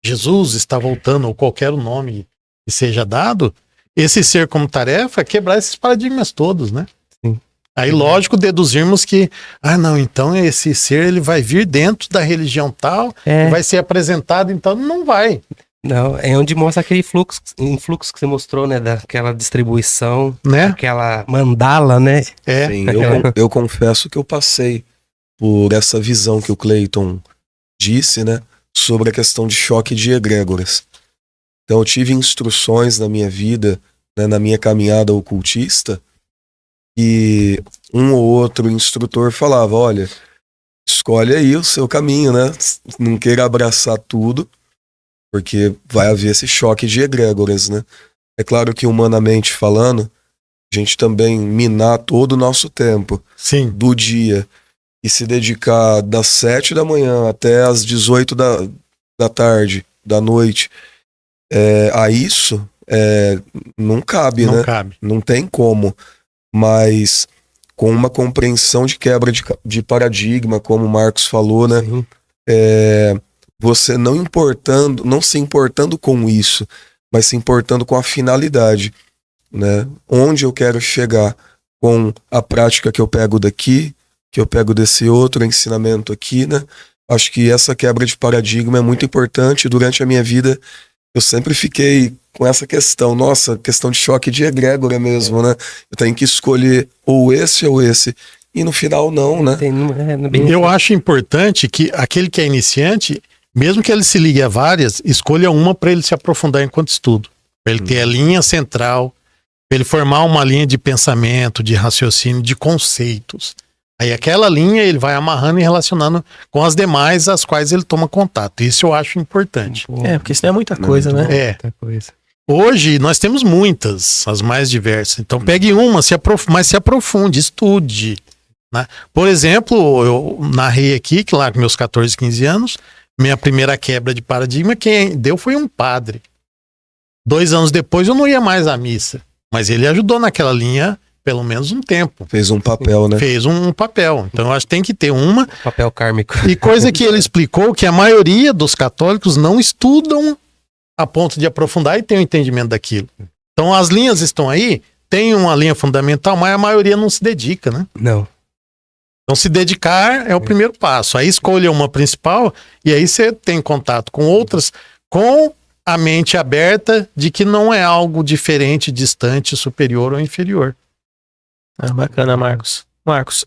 Jesus está voltando, ou qualquer nome que seja dado, esse ser como tarefa é quebrar esses paradigmas todos, né? Sim. Aí lógico deduzirmos que, não, então esse ser ele vai vir dentro da religião tal, vai ser apresentado, então não vai. Não, é onde mostra aquele influxo que você mostrou, né? Daquela distribuição, Né? aquela mandala, né? Sim, eu confesso que eu passei por essa visão que o Cleiton disse, né? Sobre a questão de choque de egrégoras. Então eu tive instruções na minha vida, né, na minha caminhada ocultista, e um ou outro instrutor falava, olha, escolhe aí o seu caminho, né? Não queira abraçar tudo, porque vai haver esse choque de egrégoras, né? É claro que humanamente falando, a gente também minar todo o nosso tempo do dia e se dedicar das 7 da manhã até as 18 da tarde, da noite, a isso não cabe, não né? Cabe. Não tem como, mas com uma compreensão de quebra de paradigma, como o Marcos falou, né? Você não se importando com isso, mas se importando com a finalidade, né? Onde eu quero chegar com a prática que eu pego daqui, que eu pego desse outro ensinamento aqui, né? Acho que essa quebra de paradigma é muito importante. Durante a minha vida, eu sempre fiquei com essa questão, questão de choque de egrégora mesmo, né? Eu tenho que escolher ou esse ou esse. E no final não, né? Eu acho importante que aquele que é iniciante, mesmo que ele se ligue a várias, escolha uma para ele se aprofundar enquanto estudo. Para ele ter a linha central, para ele formar uma linha de pensamento, de raciocínio, de conceitos. Aí aquela linha ele vai amarrando e relacionando com as demais, as quais ele toma contato. Isso eu acho importante. Porque isso não é muita coisa, né? Muita coisa. Hoje nós temos muitas, as mais diversas. Então pegue uma, mas se aprofunde, estude. Né? Por exemplo, eu narrei aqui que lá com meus 14, 15 anos, minha primeira quebra de paradigma, quem deu foi um padre. 2 anos depois eu não ia mais à missa, mas ele ajudou naquela linha pelo menos um tempo. Fez um papel, né? Fez um papel. Então eu acho que tem que ter uma. Papel kármico. E coisa que ele explicou, que a maioria dos católicos não estudam a ponto de aprofundar e ter um entendimento daquilo. Então as linhas estão aí, tem uma linha fundamental, mas a maioria não se dedica, né? Não. Então se dedicar é o primeiro passo. Aí escolha uma principal e aí você tem contato com outras, com a mente aberta de que não é algo diferente, distante, superior ou inferior. Bacana, Marcos.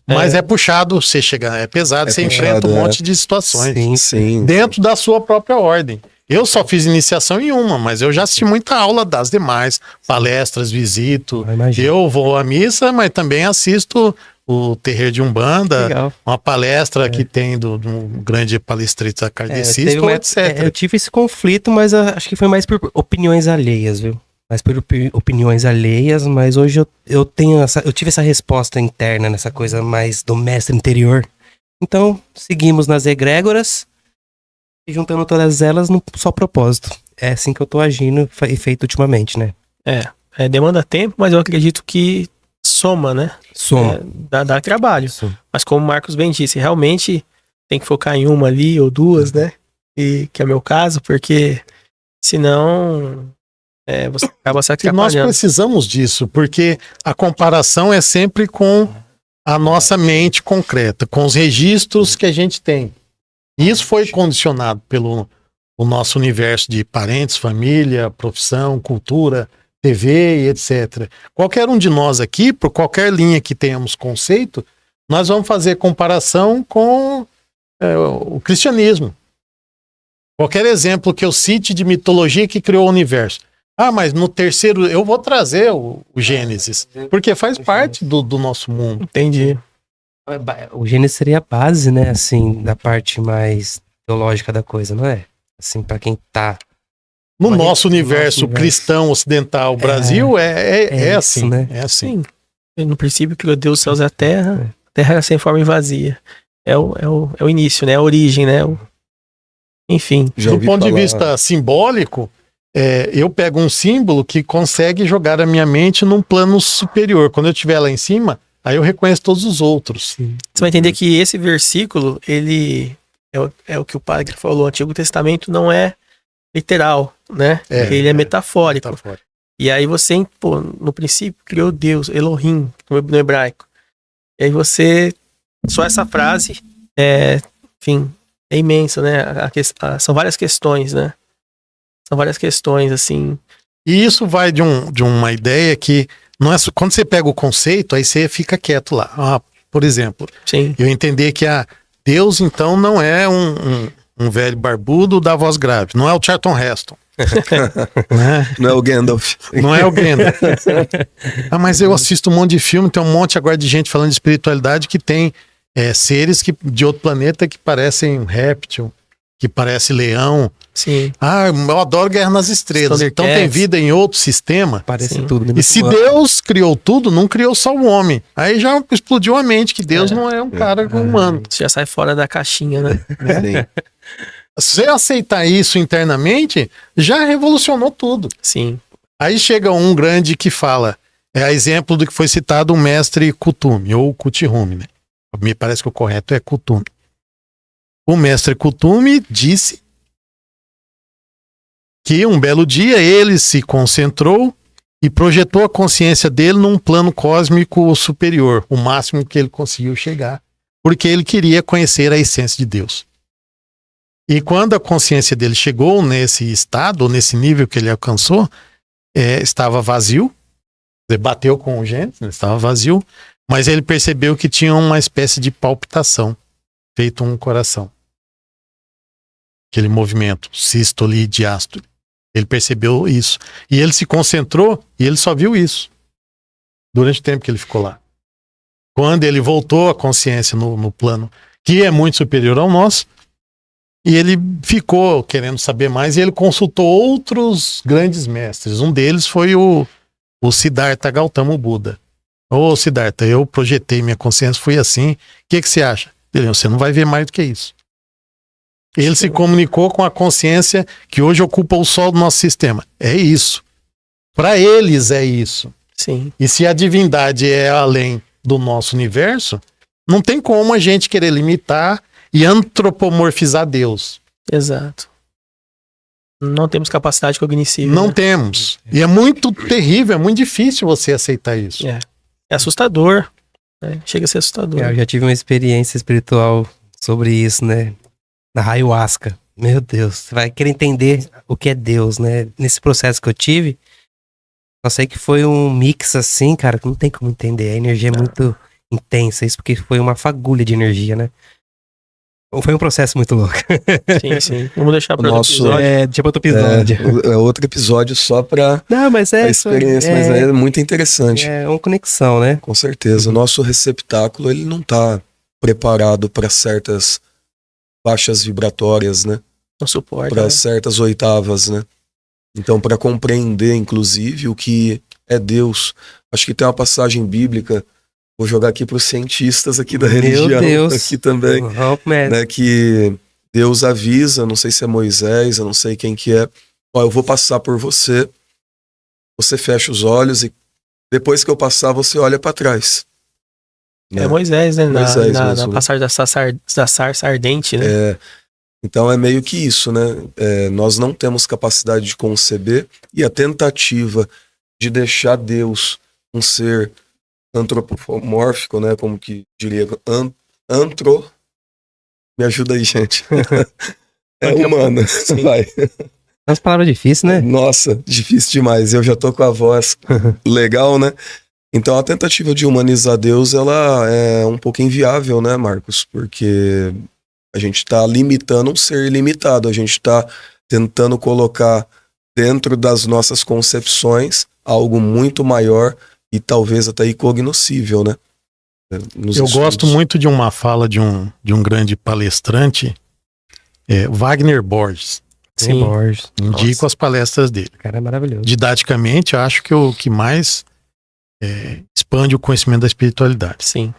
Mas é puxado, você chega, é pesado, você enfrenta um monte de situações. Sim. Dentro da sua própria ordem. Eu só fiz iniciação em uma, mas eu já assisti muita aula das demais, palestras, visito. Eu vou à missa, mas também assisto o terreiro de Umbanda, Legal. uma palestra que tem do um grande palestrista kardecista, etc. Eu tive esse conflito, mas acho que foi mais por opiniões alheias, viu? Mais por opiniões alheias, mas hoje eu tive essa resposta interna nessa coisa mais do mestre interior. Então, seguimos nas egrégoras e juntando todas elas num só propósito. É assim que eu tô agindo e feito ultimamente, né? Demanda tempo, mas eu acredito que soma, né? Soma. Dá trabalho. Mas como o Marcos bem disse, realmente tem que focar em uma ali ou duas, né? E que é o meu caso, porque senão você acaba se E nós atrapalhando. precisamos disso, porque a comparação é sempre com a nossa mente concreta, com os registros que a gente tem. E isso foi condicionado pelo o nosso universo de parentes, família, profissão, cultura, TV e etc. Qualquer um de nós aqui, por qualquer linha que tenhamos conceito, nós vamos fazer comparação com o cristianismo. Qualquer exemplo que eu cite de mitologia que criou o universo. Mas no terceiro, eu vou trazer o Gênesis, porque faz parte do nosso mundo. Entendi. O Gênesis seria a base, né, assim, da parte mais teológica da coisa, não é? Assim, pra quem tá... No nosso universo cristão ocidental, Brasil, é isso, assim, né? É assim. Sim. No princípio criou Deus, os céus e a terra era sem forma e vazia. É o início, né? A origem, né? Enfim. Do ponto de vista simbólico, eu pego um símbolo que consegue jogar a minha mente num plano superior. Quando eu estiver lá em cima, aí eu reconheço todos os outros. Sim. Você vai entender que esse versículo, ele é o que o padre falou, o Antigo Testamento não é literal, né? Ele é metafórico. E aí você, pô, no princípio criou Deus, Elohim, no hebraico. E aí você, só essa frase, enfim, é imenso, né? São várias questões, né? São várias questões, assim. E isso vai de uma ideia que, não é, quando você pega o conceito, aí você fica quieto lá. Por exemplo, sim, eu entender que Deus, então, não é um velho barbudo da voz grave, não é o Charlton Heston. Né? Não é o Gandalf. Não é o Gandalf. Mas eu assisto um monte de filme, tem um monte agora de gente falando de espiritualidade que tem seres de outro planeta que parecem um réptil, que parece leão. Sim. Eu adoro Guerra nas Estrelas. Então tem vida em outro sistema. Parece Sim. tudo. E se Deus criou tudo, não criou só o homem. Aí já explodiu a mente que Deus não é um cara humano. Você já sai fora da caixinha, né? Sim. Se você aceitar isso internamente, já revolucionou tudo. Sim. Aí chega um grande que fala, a exemplo do que foi citado o mestre Kuthumi, ou Kuthumi, né? Me parece que o correto é Kuthumi. O mestre Kuthumi disse que um belo dia ele se concentrou e projetou a consciência dele num plano cósmico superior, o máximo que ele conseguiu chegar, porque ele queria conhecer a essência de Deus. E quando a consciência dele chegou nesse estado, nesse nível que ele alcançou, estava vazio, bateu com o Gênesis, estava vazio, mas ele percebeu que tinha uma espécie de palpitação, feito um coração. Aquele movimento, sístole e diástole. Ele percebeu isso. E ele se concentrou e ele só viu isso. Durante o tempo que ele ficou lá. Quando ele voltou a consciência no plano, que é muito superior ao nosso, e ele ficou querendo saber mais e ele consultou outros grandes mestres. Um deles foi o Siddhartha Gautama Buda. Ô Siddhartha, eu projetei minha consciência, fui assim. O que você acha? Ele, você não vai ver mais do que isso. Ele se comunicou com a consciência que hoje ocupa o sol do nosso sistema. É isso. Para eles é isso. Sim. E se a divindade é além do nosso universo, não tem como a gente querer limitar e antropomorfizar Deus. Exato. Não temos capacidade cognitiva. Não né? temos. E é muito terrível, é muito difícil você aceitar isso. É assustador. Né? Chega a ser assustador. Eu já tive uma experiência espiritual sobre isso, né? Na ayahuasca. Meu Deus, você vai querer entender o que é Deus, né? Nesse processo que eu tive, eu sei que foi um mix assim, cara, que não tem como entender. A energia é muito intensa, isso porque foi uma fagulha de energia, né? Foi um processo muito louco. Sim, sim. Vamos deixar para Nosso- outro episódio. Deixa pra outro episódio. É outro episódio só pra Não, mas a experiência, mas é muito interessante. É uma conexão, né? Com certeza. O nosso receptáculo, ele não tá preparado para certas faixas vibratórias, né? Não suporta. Para Né? certas oitavas, né? Então, para compreender, inclusive, o que é Deus, acho que tem uma passagem bíblica, vou jogar aqui para os cientistas aqui da Meu religião, Deus. aqui também, né? Que Deus avisa, não sei se é Moisés, eu não sei quem que é, ó, eu vou passar por você, você fecha os olhos e depois que eu passar, você olha para trás. É Moisés, né? Moisés na mesmo, né? passagem da sarça ardente, né? Então é meio que isso, né? Nós não temos capacidade de conceber e a tentativa de deixar Deus um ser antropomórfico, né? Como que diria? Me ajuda aí, gente. É humano. Vai. Umas palavras difíceis, né? Nossa, difícil demais. Eu já tô com a voz legal, né? Então a tentativa de humanizar Deus, ela é um pouco inviável, né, Marcos? Porque a gente está limitando um ser ilimitado, a gente está tentando colocar dentro das nossas concepções algo muito maior e talvez até incognoscível, né? Eu gosto muito de uma fala de um grande palestrante, Wagner Borges. Sim. Borges. Indico as palestras dele. O cara é maravilhoso. Didaticamente, eu acho que o que mais expande o conhecimento da espiritualidade. Sim.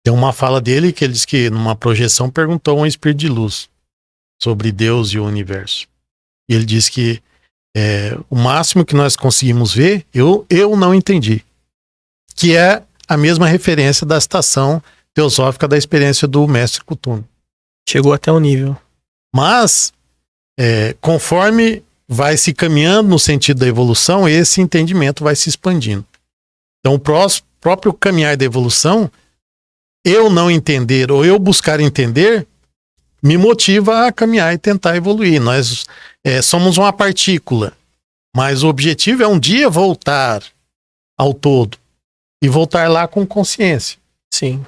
Tem uma fala dele que ele diz que numa projeção perguntou a um espírito de luz: sobre Deus e o universo. E ele diz que o máximo que nós conseguimos ver, eu não entendi. Que é a mesma referência da citação teosófica da experiência do mestre Kuthumi. Chegou até um nível. Mas, conforme vai se caminhando no sentido da evolução, esse entendimento vai se expandindo. Então, o próprio caminhar da evolução, eu não entender ou eu buscar entender, me motiva a caminhar e tentar evoluir. Nós somos uma partícula, mas o objetivo é um dia voltar ao todo e voltar lá com consciência. Sim.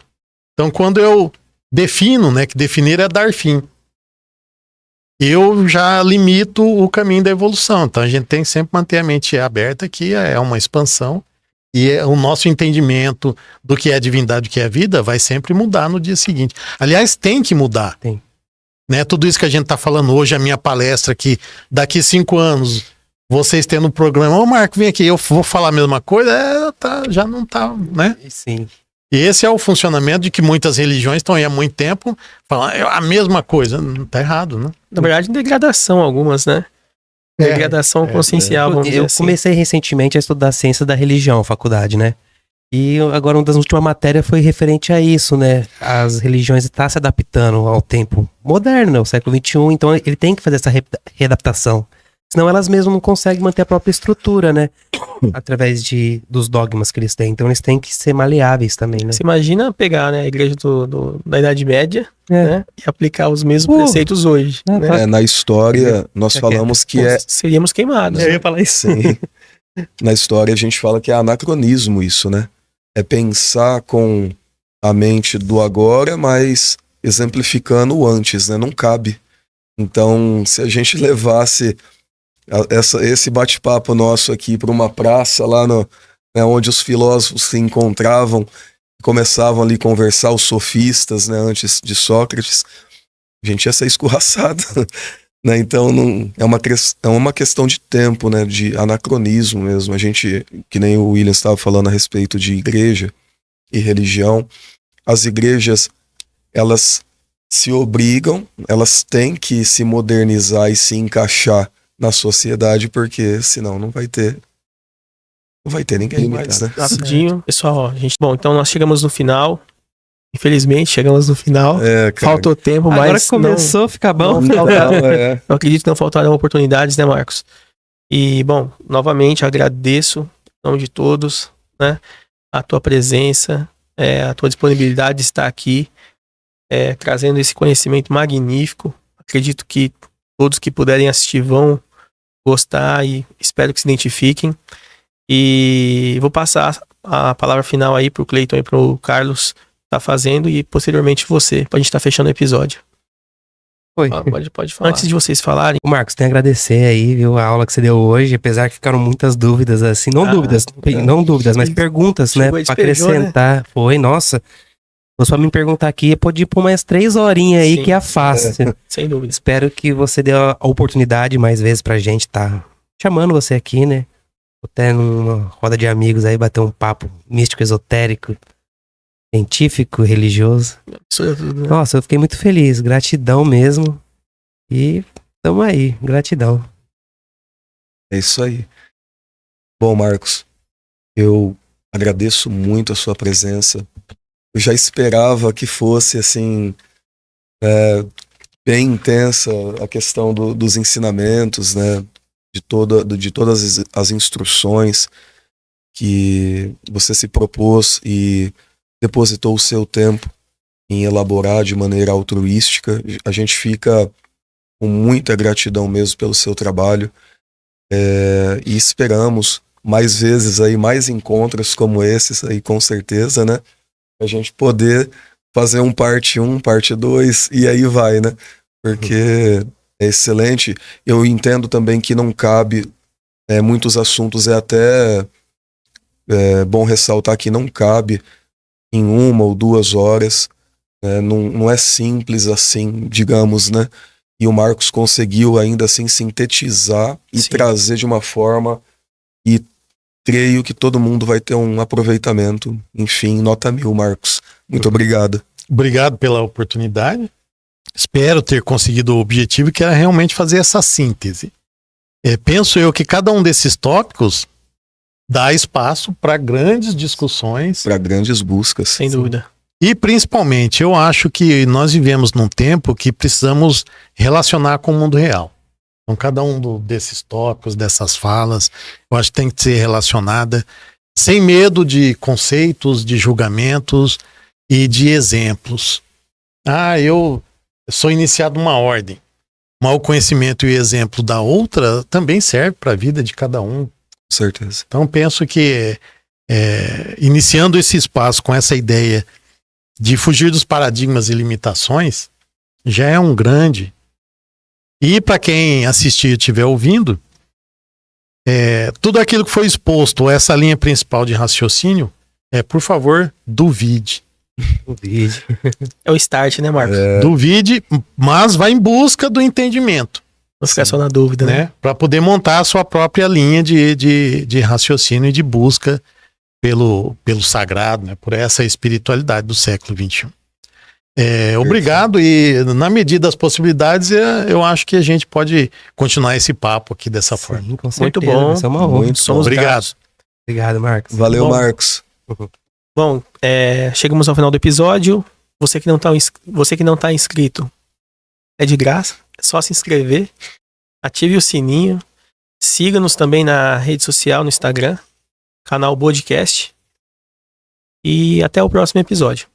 Então, quando eu defino, né, que definir é dar fim, eu já limito o caminho da evolução. Então, a gente tem que sempre manter a mente aberta, que é uma expansão, e o nosso entendimento do que é divindade, do que é vida, vai sempre mudar no dia seguinte. Aliás, tem que mudar. Tem. Né? Tudo isso que a gente está falando hoje, a minha palestra aqui, daqui 5 anos, vocês tendo um programa, Marco, vem aqui, eu vou falar a mesma coisa, já não tá, né? Sim. E esse é o funcionamento de que muitas religiões estão aí há muito tempo falando a mesma coisa. Não tá errado, né? Na verdade, degradação algumas, né? Degradação consciencial, vamos dizer Eu assim. comecei recentemente a estudar ciência da religião, faculdade, né? E agora uma das últimas matérias foi referente a isso, né? As religiões estão se adaptando ao tempo moderno, né? O século XXI, então ele tem que fazer essa readaptação. Senão elas mesmas não conseguem manter a própria estrutura, né? Através dos dogmas que eles têm. Então eles têm que ser maleáveis também, né? Você imagina pegar, né, a igreja da Idade Média, né, e aplicar os mesmos preceitos hoje. Né? Na história, nós falamos que seríamos queimados. Eu ia falar isso. Sim. Na história a gente fala que é anacronismo isso, né? É pensar com a mente do agora, mas exemplificando o antes, né? Não cabe. Então, se a gente levasse esse bate-papo nosso aqui para uma praça lá né, onde os filósofos se encontravam, começavam ali a conversar, os sofistas, né, antes de Sócrates, a gente ia ser escorraçado. Né? Então é uma questão de tempo, né, de anacronismo mesmo. A gente, que nem o William estava falando a respeito de igreja e religião, as igrejas, elas se obrigam, elas têm que se modernizar e se encaixar na sociedade, porque senão não vai ter ninguém mais, né? Rapidinho, pessoal, ó, então nós chegamos no final. Infelizmente, chegamos no final. Faltou tempo, mas agora que começou, fica bom. Eu acredito que não faltaram oportunidades, né, Marcos? E, bom, novamente agradeço, em nome de todos, né, a tua presença, a tua disponibilidade de estar aqui, trazendo esse conhecimento magnífico. Acredito que todos que puderem assistir vão gostar e espero que se identifiquem. E vou passar a palavra final aí pro Cleiton e pro Carlos tá fazendo e posteriormente você, pra gente tá fechando o episódio. Oi. Pode falar. Antes de vocês falarem. O Marcos, tem a agradecer aí, viu, a aula que você deu hoje, apesar que ficaram muitas dúvidas, assim, não dúvidas, mas perguntas, né, pra acrescentar. Né? Foi, nossa, se pra me perguntar aqui, pode ir por umas 3 horinhas aí. Sim, que é fácil. Sem dúvida. Espero que você dê a oportunidade mais vezes pra gente tá chamando você aqui, né, até numa roda de amigos aí, bater um papo místico, esotérico, científico, religioso. Né? Nossa, eu fiquei muito feliz, gratidão mesmo. E tamo aí, gratidão. É isso aí. Bom, Marcos, eu agradeço muito a sua presença. Eu já esperava que fosse assim bem intensa a questão dos ensinamentos, né? De todas as instruções que você se propôs e depositou o seu tempo em elaborar de maneira altruística. A gente fica com muita gratidão mesmo pelo seu trabalho e esperamos mais vezes aí, mais encontros como esses aí, com certeza, né? A gente poder fazer um parte 1, parte 2 e aí vai, né? Porque é excelente. Eu entendo também que não cabe muitos assuntos, é até bom ressaltar que não cabe em 1 ou 2 horas, não é simples assim, digamos, né? E o Marcos conseguiu ainda assim sintetizar e trazer de uma forma, e creio que todo mundo vai ter um aproveitamento. Enfim, nota 1000, Marcos. Muito obrigado. Obrigado pela oportunidade. espero ter conseguido o objetivo, que era realmente fazer essa síntese. Penso eu que cada um desses tópicos dá espaço para grandes discussões. Para grandes buscas. Sem dúvida. E principalmente, eu acho que nós vivemos num tempo que precisamos relacionar com o mundo real. Então, cada um desses tópicos, dessas falas, eu acho que tem que ser relacionada sem medo de conceitos, de julgamentos e de exemplos. Eu sou iniciado numa ordem. Mas o conhecimento e o exemplo da outra também serve para a vida de cada um. Com certeza. Então, penso que iniciando esse espaço com essa ideia de fugir dos paradigmas e limitações, já é um grande. E para quem assistir e estiver ouvindo, tudo aquilo que foi exposto, essa linha principal de raciocínio, por favor, duvide. Duvide. É o start, né, Marcos? Duvide, mas vá em busca do entendimento. Não ficar só na dúvida, né? Para poder montar a sua própria linha de raciocínio e de busca pelo sagrado, né? Por essa espiritualidade do século XXI. Obrigado, e na medida das possibilidades, eu acho que a gente pode continuar esse papo aqui dessa forma. Sim, com Muito certeza, bom. vai ser uma honra. Muito Somos Obrigado. gratos. Obrigado, Marcos. Valeu, Bom. Marcos. Bom, chegamos ao final do episódio. Você que não tá inscrito, é de graça. É só se inscrever. Ative o sininho. Siga-nos também na rede social, no Instagram. Canal Podcast. E até o próximo episódio.